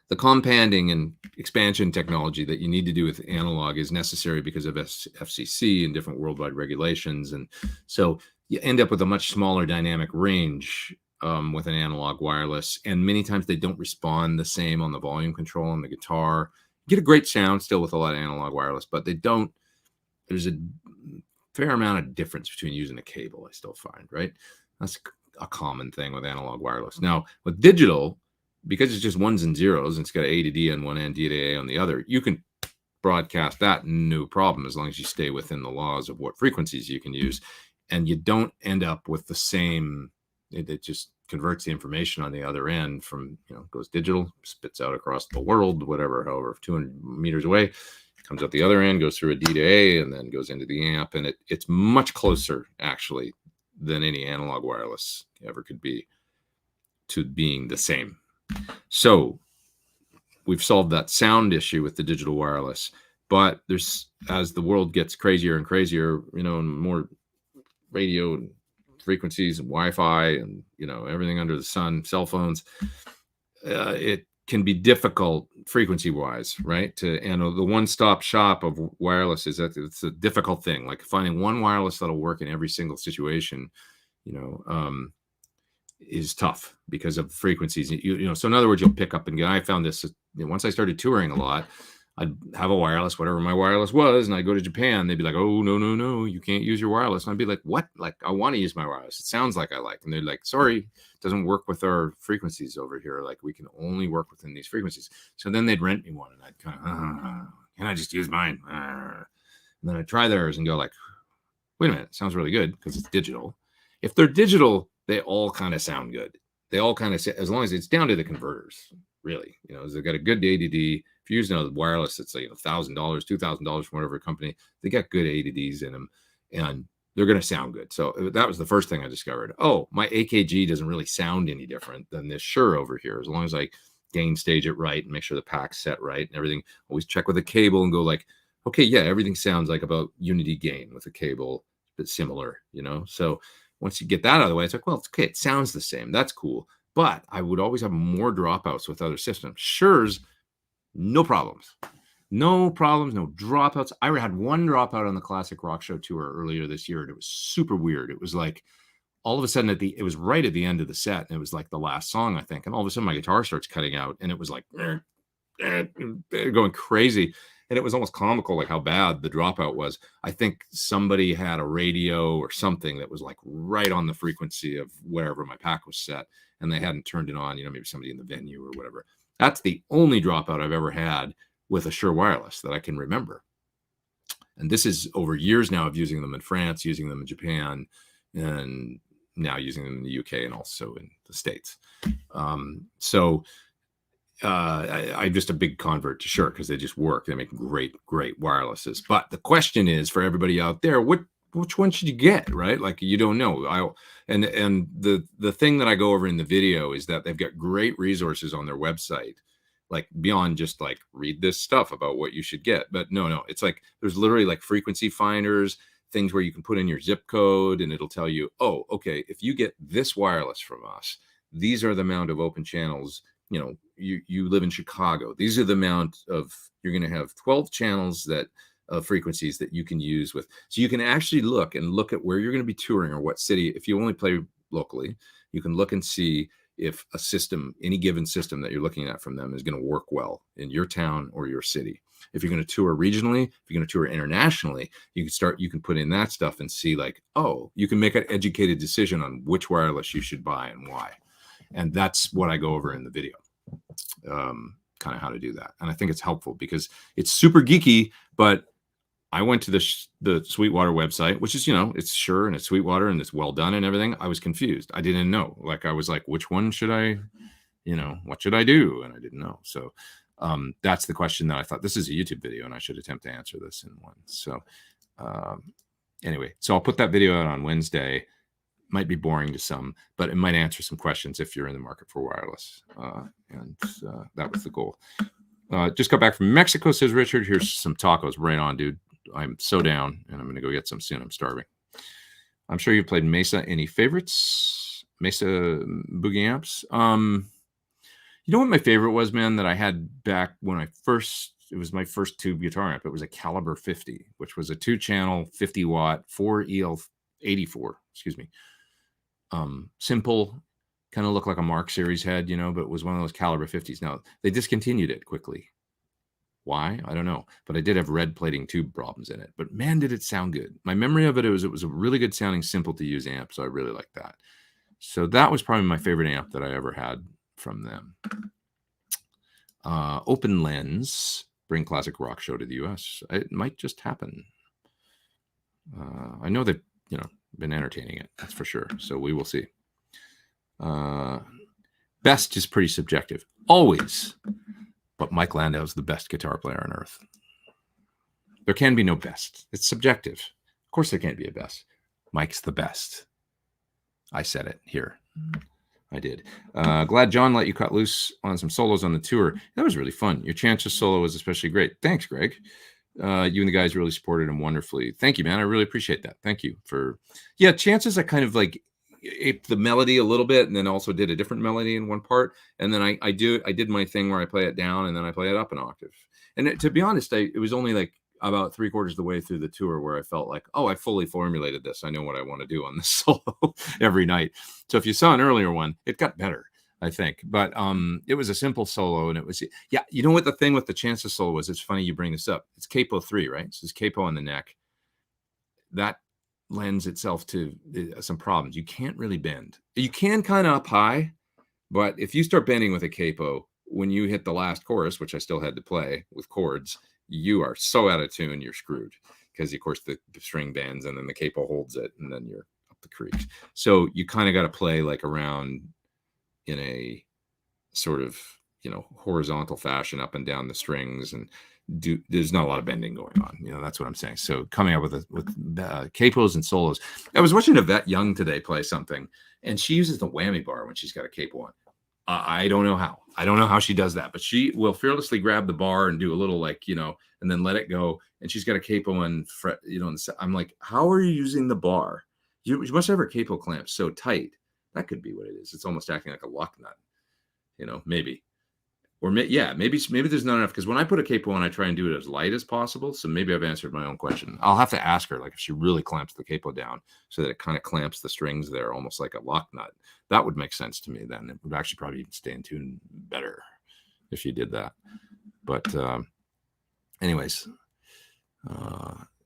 The companding and expansion technology that you need to do with analog is necessary because of FCC and different worldwide regulations. And so you end up with a much smaller dynamic range with an analog wireless, and many times they don't respond the same on the volume control on the guitar. You get a great sound still with a lot of analog wireless, but there's a fair amount of difference between using a cable, I still find, right? That's a common thing with analog wireless. Now with digital, because it's just ones and zeros and it's got A to D on one end, D to A on the other, you can broadcast that no problem, as long as you stay within the laws of what frequencies you can use, and you don't end up with the same. It just converts the information on the other end from, goes digital, spits out across the world, however, 200 meters away, comes out the other end, goes through a D to A, and then goes into the amp. And it's much closer, actually, than any analog wireless ever could be to being the same. So we've solved that sound issue with the digital wireless. But as the world gets crazier and crazier, and more radio frequencies and Wi-Fi and everything under the sun, cell phones, it can be difficult frequency wise, right? And the one-stop shop of wireless it's a difficult thing. Like finding one wireless that'll work in every single situation, is tough because of frequencies. So in other words, you'll pick up and I found this once I started touring a lot. I'd have a wireless, whatever my wireless was, and I'd go to Japan. They'd be like, "Oh, no, you can't use your wireless." And I'd be like, "What? Like, I want to use my wireless. It sounds like I like." And they're like, "Sorry, it doesn't work with our frequencies over here. Like, we can only work within these frequencies." So then they'd rent me one, and I'd kind of, "Can I just use mine?" And then I'd try theirs and go like, "Wait a minute, it sounds really good because it's digital." If they're digital, they all kind of sound good. They all kind of, as long as it's down to the converters, really. They've got a good ADD. If you're using a wireless, it's like $1,000, $2,000 from whatever company, they got good ADDs in them, and they're going to sound good. So that was the first thing I discovered. Oh, my AKG doesn't really sound any different than this Shure over here, as long as I gain stage it right and make sure the pack's set right and everything. Always check with a cable and go like, okay, yeah, everything sounds like about unity gain with a cable, but similar, So once you get that out of the way, it's like, well, it's okay. It sounds the same. That's cool. But I would always have more dropouts with other systems. Shure's, no problems, no dropouts. I had one dropout on the Classic Rock Show tour earlier this year, and it was super weird. It was like all of a sudden it was right at the end of the set, and it was like the last song, I think. And all of a sudden my guitar starts cutting out, and it was like going crazy. And it was almost comical, like how bad the dropout was. I think somebody had a radio or something that was like right on the frequency of wherever my pack was set, and they hadn't turned it on, maybe somebody in the venue or whatever. That's the only dropout I've ever had with a Shure Wireless that I can remember. And this is over years now of using them in France, using them in Japan, and now using them in the UK and also in the States. I'm just a big convert to Shure because they just work. They make great wirelesses. But the question is, for everybody out there, which one should you get, right? Like, you don't know. And the thing that I go over in the video is that they've got great resources on their website, like beyond just like read this stuff about what you should get. But no, it's like there's literally like frequency finders, things where you can put in your zip code and it'll tell you, oh, okay, if you get this wireless from us, these are the amount of open channels. You live in Chicago. These are the amount of, you're going to have 12 channels that frequencies that you can use with. So you can actually look at where you're going to be touring or what city. If you only play locally, you can look and see if a system, any given system that you're looking at from them, is going to work well in your town or your city. If you're going to tour regionally, if you're going to tour internationally, you can put in that stuff and see like, oh, you can make an educated decision on which wireless you should buy and why. And that's what I go over in the video, kind of how to do that. And I think it's helpful because it's super geeky, but I went to the Sweetwater website, which is, it's Shure and it's Sweetwater and it's well done and everything. I was confused. I didn't know. Like, I was like, which one should I, what should I do? And I didn't know. So that's the question that I thought, this is a YouTube video and I should attempt to answer this in one. So anyway, so I'll put that video out on Wednesday. Might be boring to some, but it might answer some questions if you're in the market for wireless. And that was the goal. Just got back from Mexico, says Richard. Here's some tacos. Right on, dude. I'm so down, and I'm going to go get some soon. I'm starving. I'm sure you played Mesa. Any favorites? Mesa boogie amps? You know what my favorite was, man, that I had back when it was my first tube guitar amp. It was a Caliber 50, which was a 2-channel, 50-watt, 4EL84, excuse me. Simple, kind of looked like a Mark series head, but it was one of those Caliber 50s. Now, they discontinued it quickly. Why? I don't know. But I did have red plating tube problems in it. But man, did it sound good. My memory of it was a really good sounding, simple to use amp. So I really liked that. So that was probably my favorite amp that I ever had from them. Open Lens, bring classic rock show to the US. It might just happen. I know they've, been entertaining it. That's for sure. So we will see. Best is pretty subjective. Always. But Mike Landau's the best guitar player on earth. There can be no best. It's subjective. Of course there can't be a best. Mike's the best. I said it here. I did. Glad John let you cut loose on some solos on the tour. That was really fun. Your Chances solo was especially great. Thanks, Greg. You and the guys really supported him wonderfully. Thank you, man. I really appreciate that. Thank you for... Yeah, Chances, I kind of like aped the melody a little bit and then also did a different melody in one part. And then I did my thing where I play it down and then I play it up an octave. And to be honest, it was only like about 3/4 of the way through the tour where I felt like, oh, I fully formulated this. I know what I want to do on this solo every night. So if you saw an earlier one, it got better, I think. But it was a simple solo, and it was, yeah, you know what the thing with the Chances solo was? It's funny you bring this up. It's Capo 3, right? So it's Capo on the neck. That lends itself to some problems. You can't really bend. You can kind of up high, but if you start bending with a Capo, when you hit the last chorus, which I still had to play with chords, you are so out of tune, you're screwed. Because, of course, the string bends, and then the Capo holds it, and then you're up the creek. So you kind of got to play like around in a sort of, horizontal fashion up and down the strings, and there's not a lot of bending going on. That's what I'm saying. So coming up with capos and solos. I was watching Yvette Young today play something, and she uses the whammy bar when she's got a capo on. I don't know how. I don't know how she does that, but she will fearlessly grab the bar and do a little and then let it go. And she's got a capo and fret, I'm like, how are you using the bar? You must have her capo clamp so tight. That could be what it is. It's almost acting like a lock nut, maybe. Or yeah, maybe there's not enough, because when I put a capo on, I try and do it as light as possible. So maybe I've answered my own question. I'll have to ask her, like, if she really clamps the capo down so that it kind of clamps the strings there, almost like a lock nut. That would make sense to me. Then it would actually probably even stay in tune better if you did that. But anyways,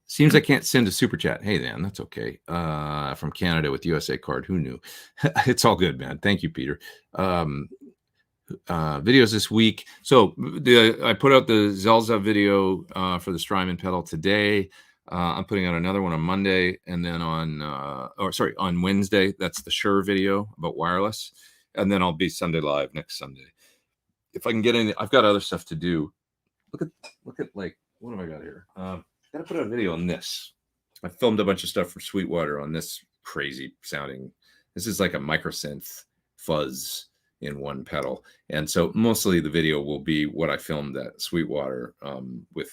seems I can't send a super chat. Hey, man, that's okay. From Canada with USA card. Who knew? It's all good, man. Thank you, Peter. Videos this week. So I put out the Zelza video for the Strymon pedal today. I'm putting out another one on Monday, and then on Wednesday. That's the Shure video about wireless, and then I'll be Sunday live next Sunday. If I can get in, I've got other stuff to do. Look at like, what have I got here? Gotta put out a video on this. I filmed a bunch of stuff for Sweetwater on this crazy sounding. This is like a microsynth fuzz in one pedal, and so mostly the video will be what I filmed at Sweetwater with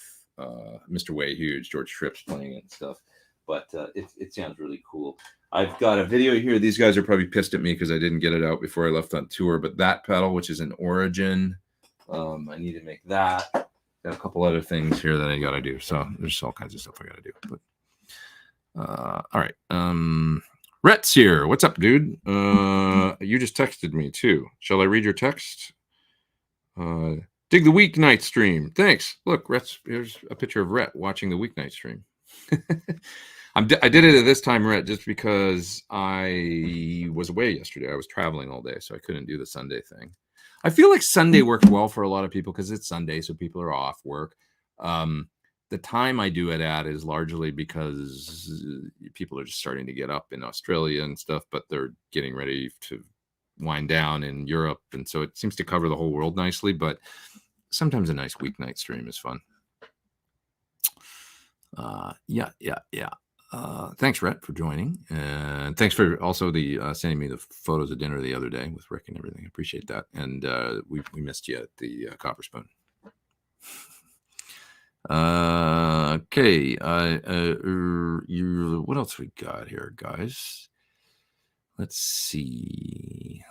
Mr. Way Huge, George Tripp's playing it and stuff. But it sounds really cool. I've got a video here. These guys are probably pissed at me because I didn't get it out before I left on tour. But that pedal, which is an Origin, I need to make that. Got a couple other things here that I got to do. So there's all kinds of stuff I got to do. But all right. Rhett's here. What's up, dude? You just texted me too. Shall I read your text? Dig the weeknight stream. Thanks. Look, here's a picture of Rhett watching the weeknight stream. I did it at this time, Rhett, just because I was away yesterday. I was traveling all day, so I couldn't do the Sunday thing. I feel like Sunday works well for a lot of people because it's Sunday, so people are off work. The time I do it at is largely because people are just starting to get up in Australia and stuff, but they're getting ready to wind down in Europe. And so it seems to cover the whole world nicely, but sometimes a nice weeknight stream is fun. Yeah. Thanks, Rhett, for joining. And thanks for also sending me the photos of dinner the other day with Rick and everything. I appreciate that. And we missed you at the Copper Spoon. Okay. What else we got here, guys? Let's see.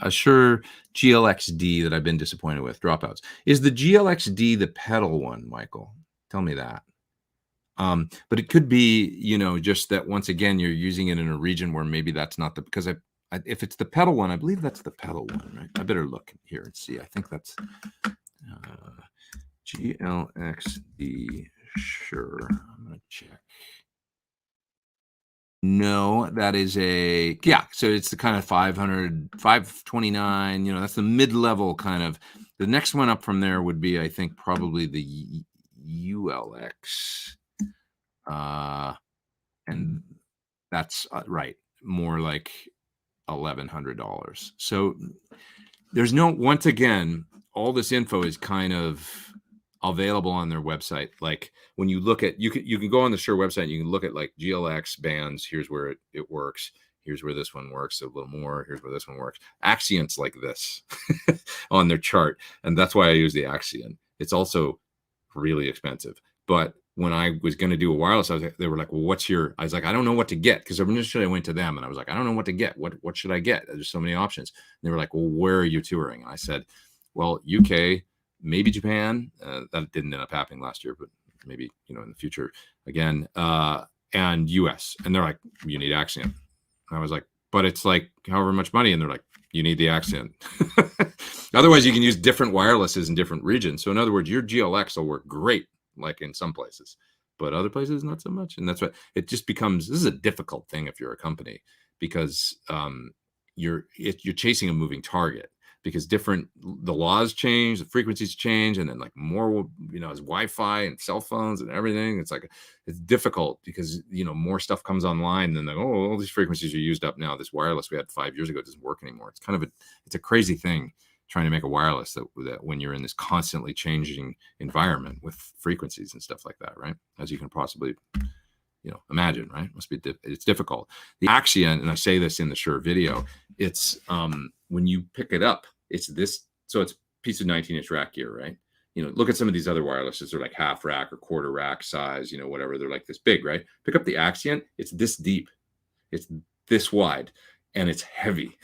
A Shure GLXD that I've been disappointed with. Dropouts. Is the GLXD the pedal one, Michael? Tell me that. But it could be, just that once again, you're using it in a region where maybe that's not because if it's the pedal one, I believe that's the pedal one, right? I better look here and see. I think that's GLXD. Sure. I'm going to check. No, that is so it's the kind of 500, 529, that's the mid-level kind of. The next one up from there would be, I think, probably the ULX. And that's right, more like $1,100. So there's once again, all this info is kind of available on their website. Like when you look at, you can go on the Shure website and you can look at like GLX bands. Here's where it works. Here's where this one works a little more. Here's where this one works. Axient's like this on their chart. And that's why I use the Axient. It's also really expensive. But when I was going to do a wireless, they were like, well, I was like, I don't know what to get. Because initially I went to them and I was like, I don't know what to get. What should I get? There's so many options. And they were like, well, where are you touring? And I said, well, UK, maybe Japan. That didn't end up happening last year, but maybe, in the future again, and US. And they're like, you need Axient. And I was like, but it's like however much money. And they're like, you need the Axient. Otherwise, you can use different wirelesses in different regions. So in other words, your GLX will work great, like in some places, but other places, not so much. And that's what it just becomes. This is a difficult thing if you're a company, because you're chasing a moving target, because the laws change, the frequencies change, and then like more, as Wi-Fi and cell phones and everything. It's like, it's difficult because, more stuff comes online and then all these frequencies are used up now. This wireless we had 5 years ago doesn't work anymore. It's kind of it's a crazy thing trying to make a wireless that when you're in this constantly changing environment with frequencies and stuff like that, right? As you can possibly, imagine, right? It's difficult. The Axient, and I say this in the Shure video, it's when you pick it up, it's this. So it's a piece of 19-inch rack gear, right? Look at some of these other wirelesses. They're like half rack or quarter rack size, whatever. They're like this big, right? Pick up the Axient. It's this deep. It's this wide, and it's heavy.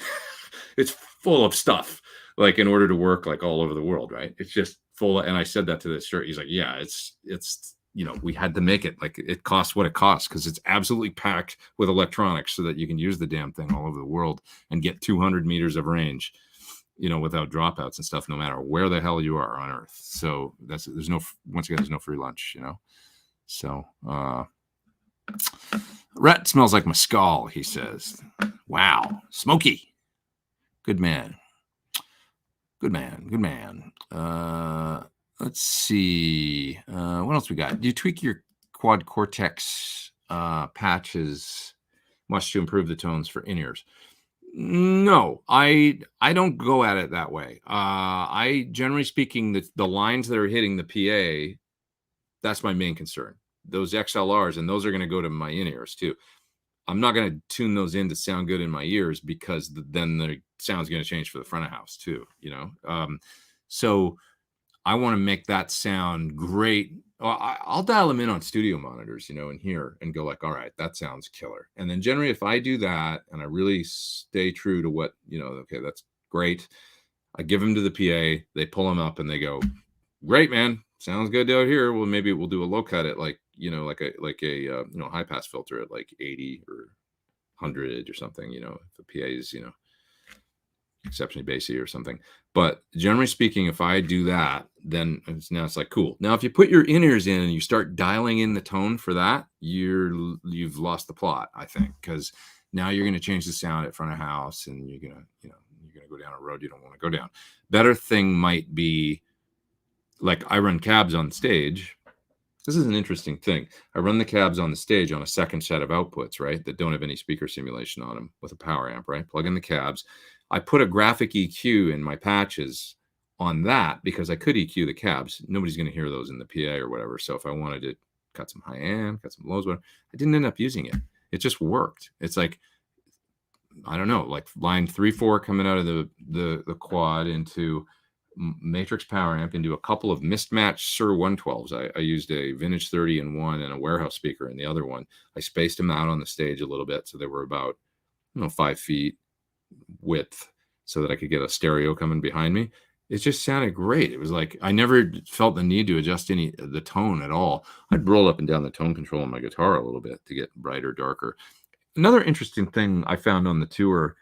It's full of stuff. like in order to work like all over the world, right? It's just full. And I said that to the shirt. He's like, yeah, it's, we had to make it like it costs what it costs because it's absolutely packed with electronics so that you can use the damn thing all over the world and get 200 meters of range, without dropouts and stuff, no matter where the hell you are on Earth. So once again, there's no free lunch, So, Rhett smells like mescal, he says. Wow. Smoky. Good man. Good man. Let's see. What else we got? Do you tweak your quad Cortex patches much to improve the tones for in-ears? No, I don't go at it that way. I generally speaking, the lines that are hitting the PA, that's my main concern. Those XLRs, and those are going to go to my in-ears too. I'm not going to tune those in to sound good in my ears because then the sound's going to change for the front of house too, So I want to make that sound great. I'll dial them in on studio monitors, in here and go like, all right, that sounds killer. And then generally, if I do that and I really stay true to what, okay, that's great. I give them to the PA, they pull them up and they go, great, man. Sounds good out here. Well, maybe we'll do a low cut at like a high pass filter at like 80 or 100 or something, if the PA is, exceptionally bassy or something. But generally speaking, if I do that, then it's like cool. Now, if you put your in-ears in and you start dialing in the tone for that, you've lost the plot, I think, because now you're going to change the sound at front of house and you're going to go down a road you don't want to go down. Better thing might be like I run cabs on stage. This is an interesting thing. I run the cabs on the stage on a second set of outputs, right, that don't have any speaker simulation on them with a power amp, right? Plug in the cabs. I put a graphic EQ in my patches on that because I could EQ the cabs. Nobody's going to hear those in the PA or whatever. So if I wanted to cut some high end, cut some lows, whatever, I didn't end up using it. It just worked. It's like, I don't know, like line 3-4 coming out of the quad into Matrix power amp into a couple of mismatched Sir 112s. I used a vintage 30 in one and a warehouse speaker in the other one. I spaced them out on the stage a little bit so they were about 5 feet width so that I could get a stereo coming behind me. It just sounded great. It was like I never felt the need to adjust the tone at all. I'd roll up and down the tone control on my guitar a little bit to get brighter, darker. Another interesting thing I found on the tour,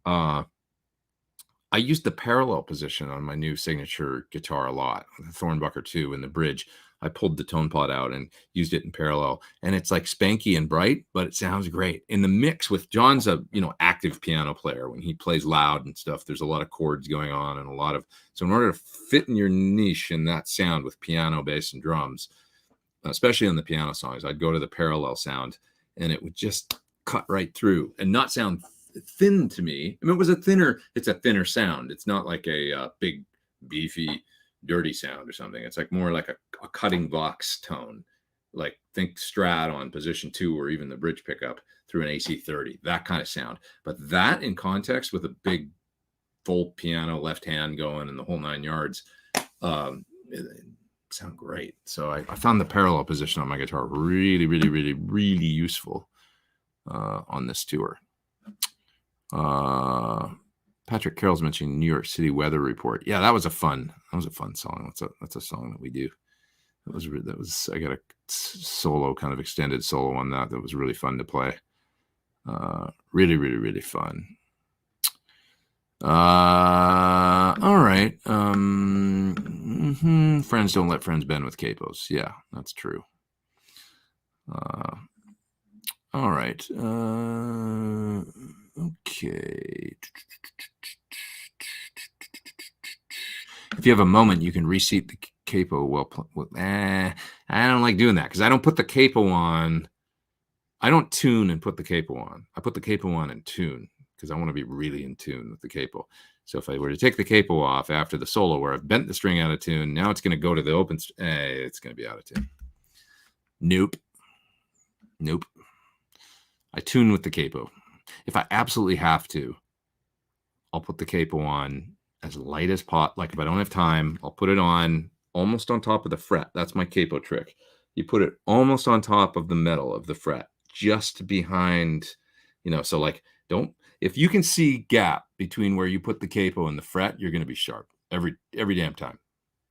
I used the parallel position on my new signature guitar a lot, the Thorn 2 in the bridge. I pulled the tone pot out and used it in parallel, and it's like spanky and bright, but it sounds great in the mix with John's a active piano player. When he plays loud and stuff, there's a lot of chords going on and so in order to fit in your niche in that sound with piano, bass, and drums, especially on the piano songs, I'd go to the parallel sound, and it would just cut right through and not sound thin to me. I mean, it's a thinner sound. It's not like a big, beefy, dirty sound or something. It's like more like a cutting box tone. Like think Strat on position 2 or even the bridge pickup through an AC30, that kind of sound. But that in context with a big full piano left hand going and the whole 9 yards, it sound great. So I found the parallel position on my guitar really, really, really, really useful on this tour. Patrick Carroll's mentioning New York City weather report. Yeah, that was a fun song. That's a song that we do. That was I got a solo, kind of extended solo on that was really fun to play. Really, really, really fun. All right. Friends don't let friends bend with capos. Yeah, that's true. All right. Okay. If you have a moment, you can reseat the capo. I don't like doing that because I don't put the capo on. I don't tune and put the capo on. I put the capo on and tune because I want to be really in tune with the capo. So if I were to take the capo off after the solo where I've bent the string out of tune, now it's going to go to the open. It's going to be out of tune. Nope. I tune with the capo. If I absolutely have to, I'll put the capo on as light as pot. Like if I don't have time, I'll put it on almost on top of the fret. That's my capo trick. You put it almost on top of the metal of the fret, just behind, so like If you can see gap between where you put the capo and the fret, you're going to be sharp every damn time.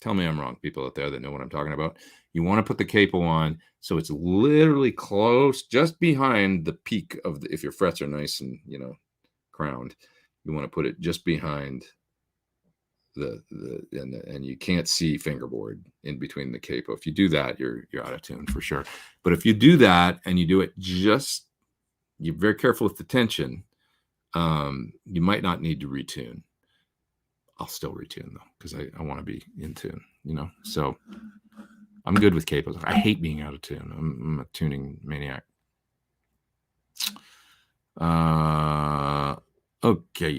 Tell me I'm wrong, people out there that know what I'm talking about. You want to put the capo on so it's literally close, just behind the peak of if your frets are nice and, crowned, you want to put it just behind and you can't see fingerboard in between the capo. If you do that, you're out of tune for sure. But if you do that and you do it you're very careful with the tension, you might not need to retune. I'll still retune though, because I want to be in tune, so I'm good with capos. I hate being out of tune. I'm a tuning maniac. Okay.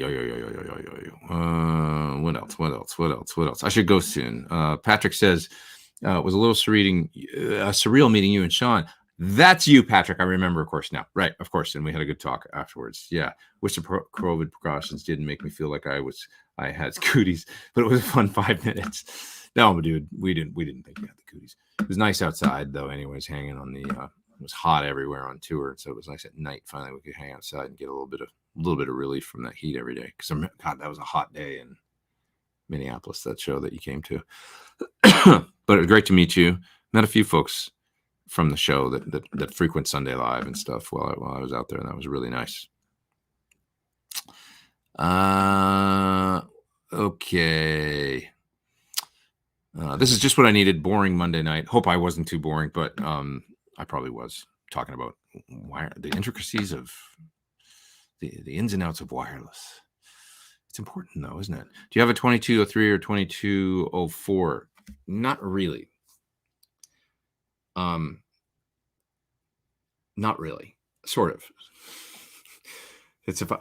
What else? I should go soon. Patrick says, it was a little surreal meeting you and Sean. That's you, Patrick. I remember, of course, now. Right, of course. And we had a good talk afterwards. Yeah. Wish the COVID precautions didn't make me feel like I had cooties, but it was a fun 5 minutes. No, dude, we didn't think you had the cooties. It was nice outside, though, anyways, hanging on it was hot everywhere on tour. So it was nice at night. Finally, we could hang outside and get a little bit of relief from that heat every day. Because, God, that was a hot day in Minneapolis, that show that you came to. But it was great to meet you. Met a few folks from the show that frequent Sunday Live and stuff while I was out there, and that was really nice. Okay. This is just what I needed. Boring Monday night. Hope I wasn't too boring, but I probably was, talking about the intricacies of the ins and outs of wireless. It's important though, isn't it? Do you have a 2203 or 2204? Not really. Not really. Sort of.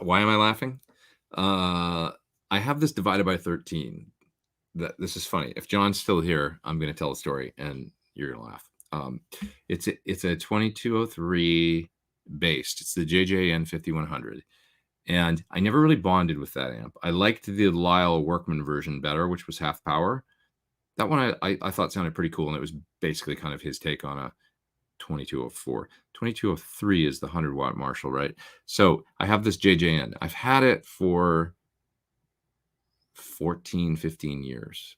Why am I laughing? I have this divided by 13. This is funny. If John's still here, I'm going to tell a story and you're going to laugh. It's a 2203 based. It's the JJN 5100. And I never really bonded with that amp. I liked the Lyle Workman version better, which was half power. That one I thought sounded pretty cool, and it was basically kind of his take on a 2204. 2203 is the 100-watt Marshall, right? So I have this JJN. I've had it for 14, 15 years.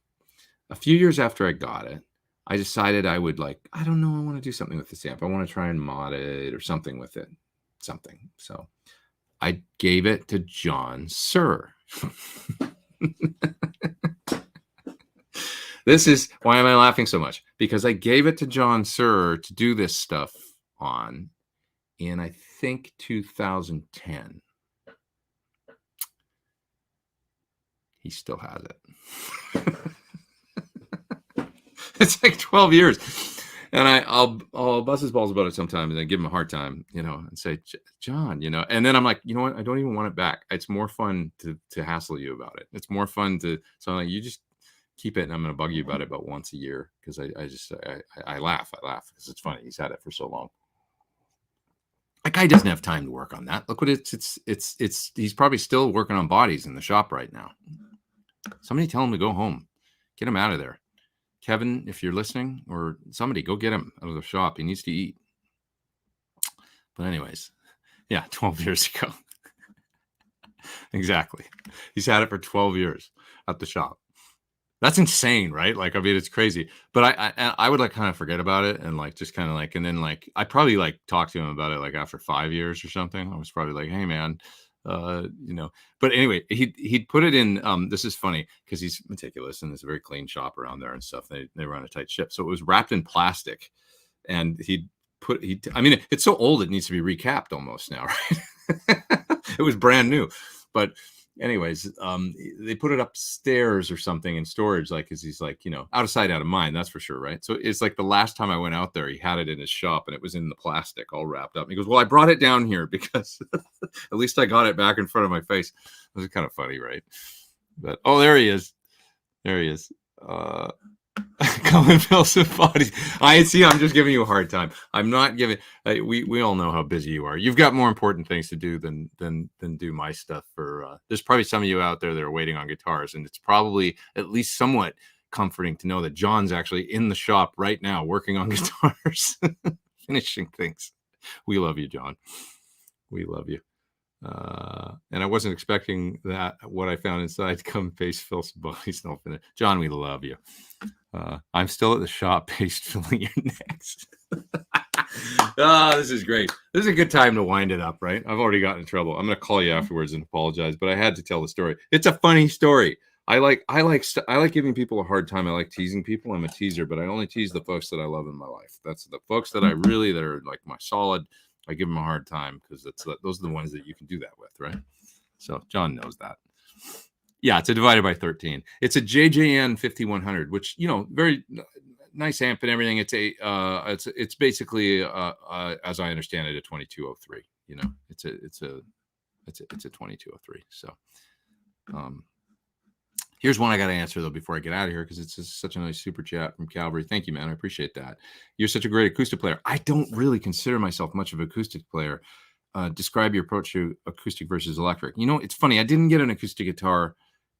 A few years after I got it, I decided I would I don't know, I want to do something with this amp. I want to try and mod it or something with it. Something. So I gave it to John Sir. This is why am I laughing so much? Because I gave it to John Sir to do this stuff on in, I think, 2010. He still has it. It's like 12 years. And I'll bust his balls about it sometimes and I give him a hard time, and say, John, and then I'm like, you know what? I don't even want it back. It's more fun to hassle you about it. It's more fun so I'm like, you just keep it and I'm going to bug you about it about once a year. Cause I laugh because it's funny. He's had it for so long. That guy doesn't have time to work on that. Look what he's probably still working on bodies in the shop right now. Somebody tell him to go home, get him out of there. Kevin, if you're listening, or somebody, go get him out of the shop. He needs to eat. But anyways, yeah, 12 years ago. Exactly. He's had it for 12 years at the shop. That's insane, right? It's crazy. But I would kind of forget about it and just kind of and then I probably talked to him about it after 5 years or something. I was probably hey man, but anyway, he'd put it in, this is funny because he's meticulous and it's a very clean shop around there and stuff. They run a tight ship. So it was wrapped in plastic and it's so old, it needs to be recapped almost now, right? It was brand new, but anyways, they put it upstairs or something in storage, cause he's out of sight, out of mind. That's for sure. Right. So it's the last time I went out there, he had it in his shop and it was in the plastic all wrapped up. And he goes, well, I brought it down here because at least I got it back in front of my face. It was kind of funny. Right. But, oh, there he is. Colin Wilson bodies. I see. I'm just giving you a hard time. I'm not giving. We all know how busy you are. You've got more important things to do than do my stuff. There's probably some of you out there that are waiting on guitars, and it's probably at least somewhat comforting to know that John's actually in the shop right now working on guitars, finishing things. We love you, John. We love you. And I wasn't expecting that what I found inside to come paste fill some bodies in it. John, we love you. I'm still at the shop paste filling your necks. This is great. This is a good time to wind it up, right? I've already gotten in trouble. I'm going to call you afterwards and apologize, but I had to tell the story. It's a funny story. I like giving people a hard time. I like teasing people. I'm a teaser, but I only tease the folks that I love in my life. That's the folks that that are like my solid. I give them a hard time because those are the ones that you can do that with, right? So John knows that. Yeah, it's a divided by 13. It's a JJN 5100, which, very nice amp and everything. It's it's basically as I understand it, a 2203. It's a 2203. So here's one I got to answer though before I get out of here, because it's just such a nice super chat from Calvary. Thank you, man. I appreciate that. You're such a great acoustic player. I don't really consider myself much of an acoustic player. Describe your approach to acoustic versus electric. It's funny. I didn't get an acoustic guitar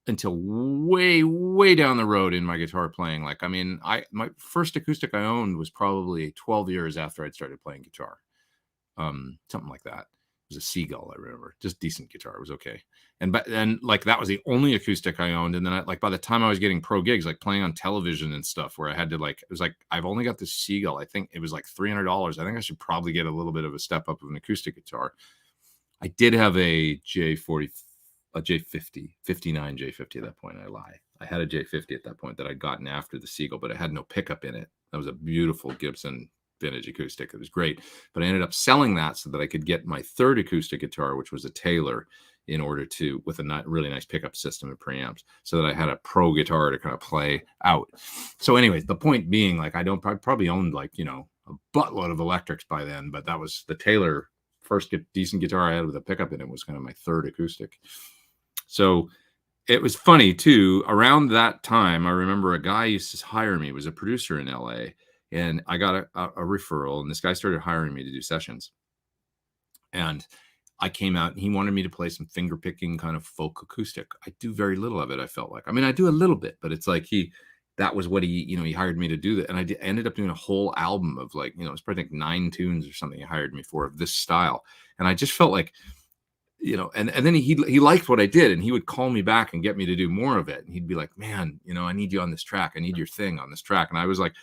until way, way down the road in my guitar playing. My first acoustic I owned was probably 12 years after I'd started playing guitar. Something like that. It was a Seagull, I remember. Just decent guitar. It was okay. And that was the only acoustic I owned. And then by the time I was getting pro gigs, like playing on television and stuff, where I had to it was like, I've only got this Seagull. I think it was like $300. I think I should probably get a little bit of a step up of an acoustic guitar. I did have a J50, 59 J50 at that point. I lie. I had a J50 at that point that I'd gotten after the Seagull, but it had no pickup in it. That was a beautiful Gibson vintage acoustic. It was great, but I ended up selling that so that I could get my third acoustic guitar, which was a Taylor, in order to, with a really nice pickup system and preamps, so that I had a pro guitar to kind of play out. So anyways, the point being, I probably owned a buttload of electrics by then, but that was the Taylor first decent guitar I had with a pickup in it, was kind of my third acoustic. So it was funny too. Around that time, I remember a guy used to hire me. It was a producer in LA. And I got a referral, and this guy started hiring me to do sessions. And I came out, and he wanted me to play some finger picking kind of folk acoustic. I do very little of it, I felt like. I mean, I do a little bit, but it's like that was what he hired me to do that. And I ended up doing a whole album of it was probably like 9 tunes or something he hired me for of this style. And I just felt like, and then he liked what I did, and he would call me back and get me to do more of it. And he'd be like, man, I need you on this track. I need your thing on this track. And I was like,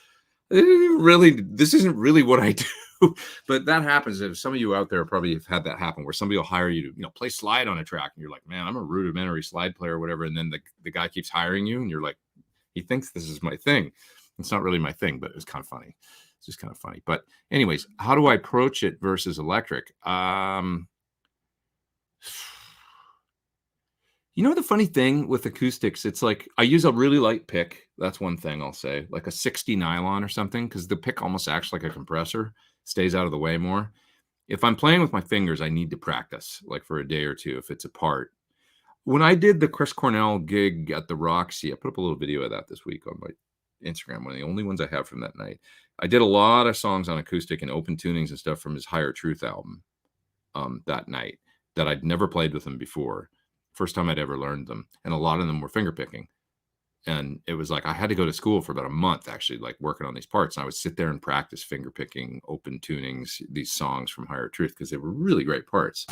this isn't really what I do. But that happens. If some of you out there probably have had that happen, where somebody will hire you to play slide on a track, and you're like, man, I'm a rudimentary slide player or whatever, and then the guy keeps hiring you, and you're like, he thinks this is my thing. It's not really my thing, but it's kind of funny. It's just kind of funny. But anyways, how do I approach it versus electric? The funny thing with acoustics, it's like I use a really light pick. That's one thing I'll say, like a 60 nylon or something, because the pick almost acts like a compressor, stays out of the way more. If I'm playing with my fingers, I need to practice like for a day or two if it's apart. When I did the Chris Cornell gig at the Roxy, I put up a little video of that this week on my Instagram, one of the only ones I have from that night. I did a lot of songs on acoustic and open tunings and stuff from his Higher Truth album that night that I'd never played with him before. First time I'd ever learned them. And a lot of them were finger picking. And it was like I had to go to school for about a month, actually, like working on these parts. And I would sit there and practice finger picking, open tunings, these songs from Higher Truth, because they were really great parts.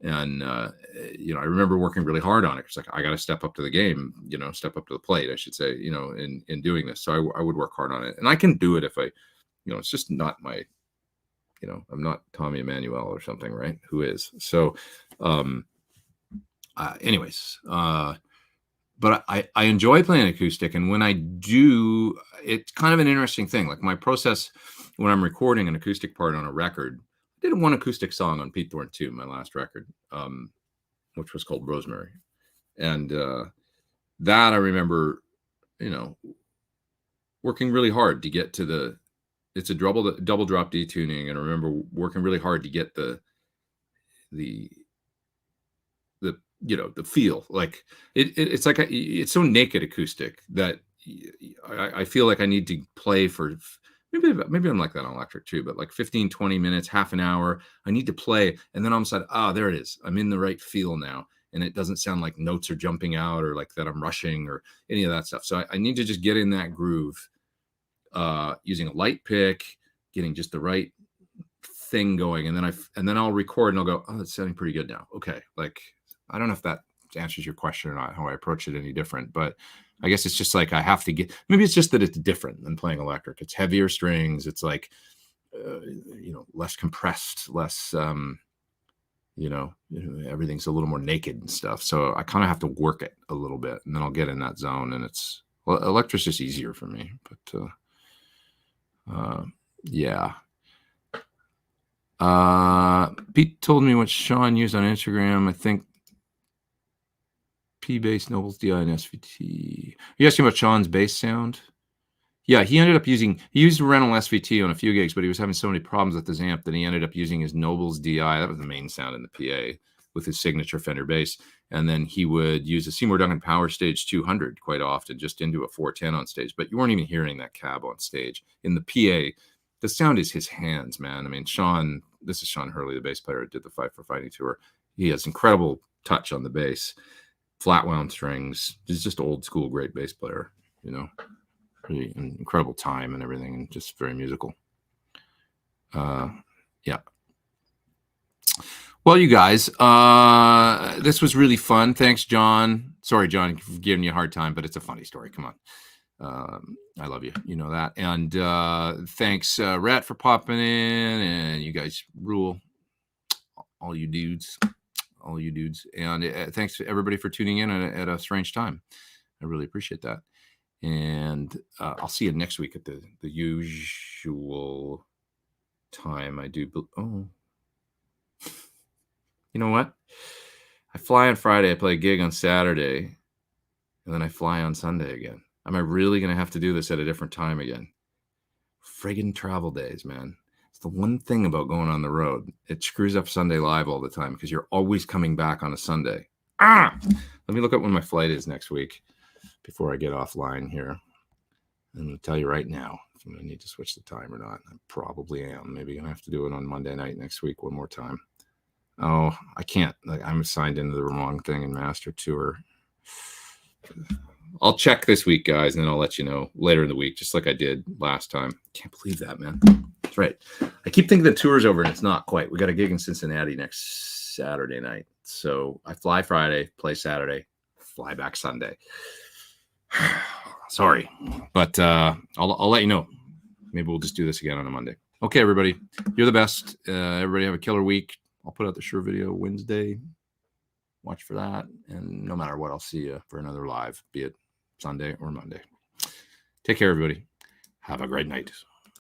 And, I remember working really hard on it. It's like, I got to step up to the game, step up to the plate, I should say, in doing this. So I would work hard on it. And I can do it if I, it's just not my, I'm not Tommy Emmanuel or something, right? Who is? So, but I enjoy playing acoustic. And when I do, it's kind of an interesting thing. Like my process when I'm recording an acoustic part on a record, I did one acoustic song on Pete Thorn 2, my last record, which was called Rosemary. And that I remember, working really hard to get to it's a double drop D tuning. And I remember working really hard to get the feel. Like it's like it's so naked acoustic that I feel like I need to play for maybe I'm like that on electric too, but like 15-20 minutes, half an hour, I need to play, and then all of a sudden, there it is, I'm in the right feel now, and it doesn't sound like notes are jumping out or like that I'm rushing or any of that stuff. So I need to just get in that groove, using a light pick, getting just the right thing going, and then I'll record and I'll go, oh, it's sounding pretty good now. Okay, like I don't know if that answers your question or not, how I approach it any different, but I guess it's just like I have to get, maybe it's just that it's different than playing electric. It's heavier strings. It's like, less compressed, less, everything's a little more naked and stuff. So I kind of have to work it a little bit, and then I'll get in that zone, and electric's just easier for me. But yeah. Pete told me what Sean used on Instagram. I think P bass, Nobles, DI, and SVT. Are you asking about Sean's bass sound? Yeah, he used Rental SVT on a few gigs, but he was having so many problems with his amp that he ended up using his Nobles DI. That was the main sound in the PA with his signature Fender bass. And then he would use a Seymour Duncan Power Stage 200 quite often, just into a 410 on stage. But you weren't even hearing that cab on stage. In the PA, the sound is his hands, man. I mean, this is Sean Hurley, the bass player who did the Fight for Fighting tour. He has incredible touch on the bass, flat wound strings. He's just old school, great bass player, Really incredible time and everything, and just very musical. Yeah. Well, you guys, this was really fun. Thanks, John. Sorry, John, for giving you a hard time, but it's a funny story. Come on. I love you. You know that. And thanks, Rhett, for popping in. And you guys rule. All you dudes. And thanks to everybody for tuning in at a strange time. I really appreciate that. And I'll see you next week at the usual time. I do. Oh, you know what? I fly on Friday. I play a gig on Saturday, and then I fly on Sunday again. Am I really going to have to do this at a different time again? Friggin' travel days, man. It's the one thing about going on the road. It screws up Sunday Live all the time because you're always coming back on a Sunday. Let me look at when my flight is next week before I get offline here. And I'll tell you right now if I'm going to need to switch the time or not. I probably am. Maybe going to have to do it on Monday night next week one more time. Oh, I can't. I'm assigned into the wrong thing in Master Tour. I'll check this week, guys, and then I'll let you know later in the week, just like I did last time. Can't believe that, man. That's right. I keep thinking the tour's over, and it's not quite. We got a gig in Cincinnati next Saturday night. So I fly Friday, play Saturday, fly back Sunday. Sorry, but I'll let you know. Maybe we'll just do this again on a Monday. Okay, everybody. You're the best. Everybody have a killer week. I'll put out the Shure video Wednesday. Watch for that. And no matter what, I'll see you for another live, be it Sunday or Monday. Take care, everybody. Have a great night.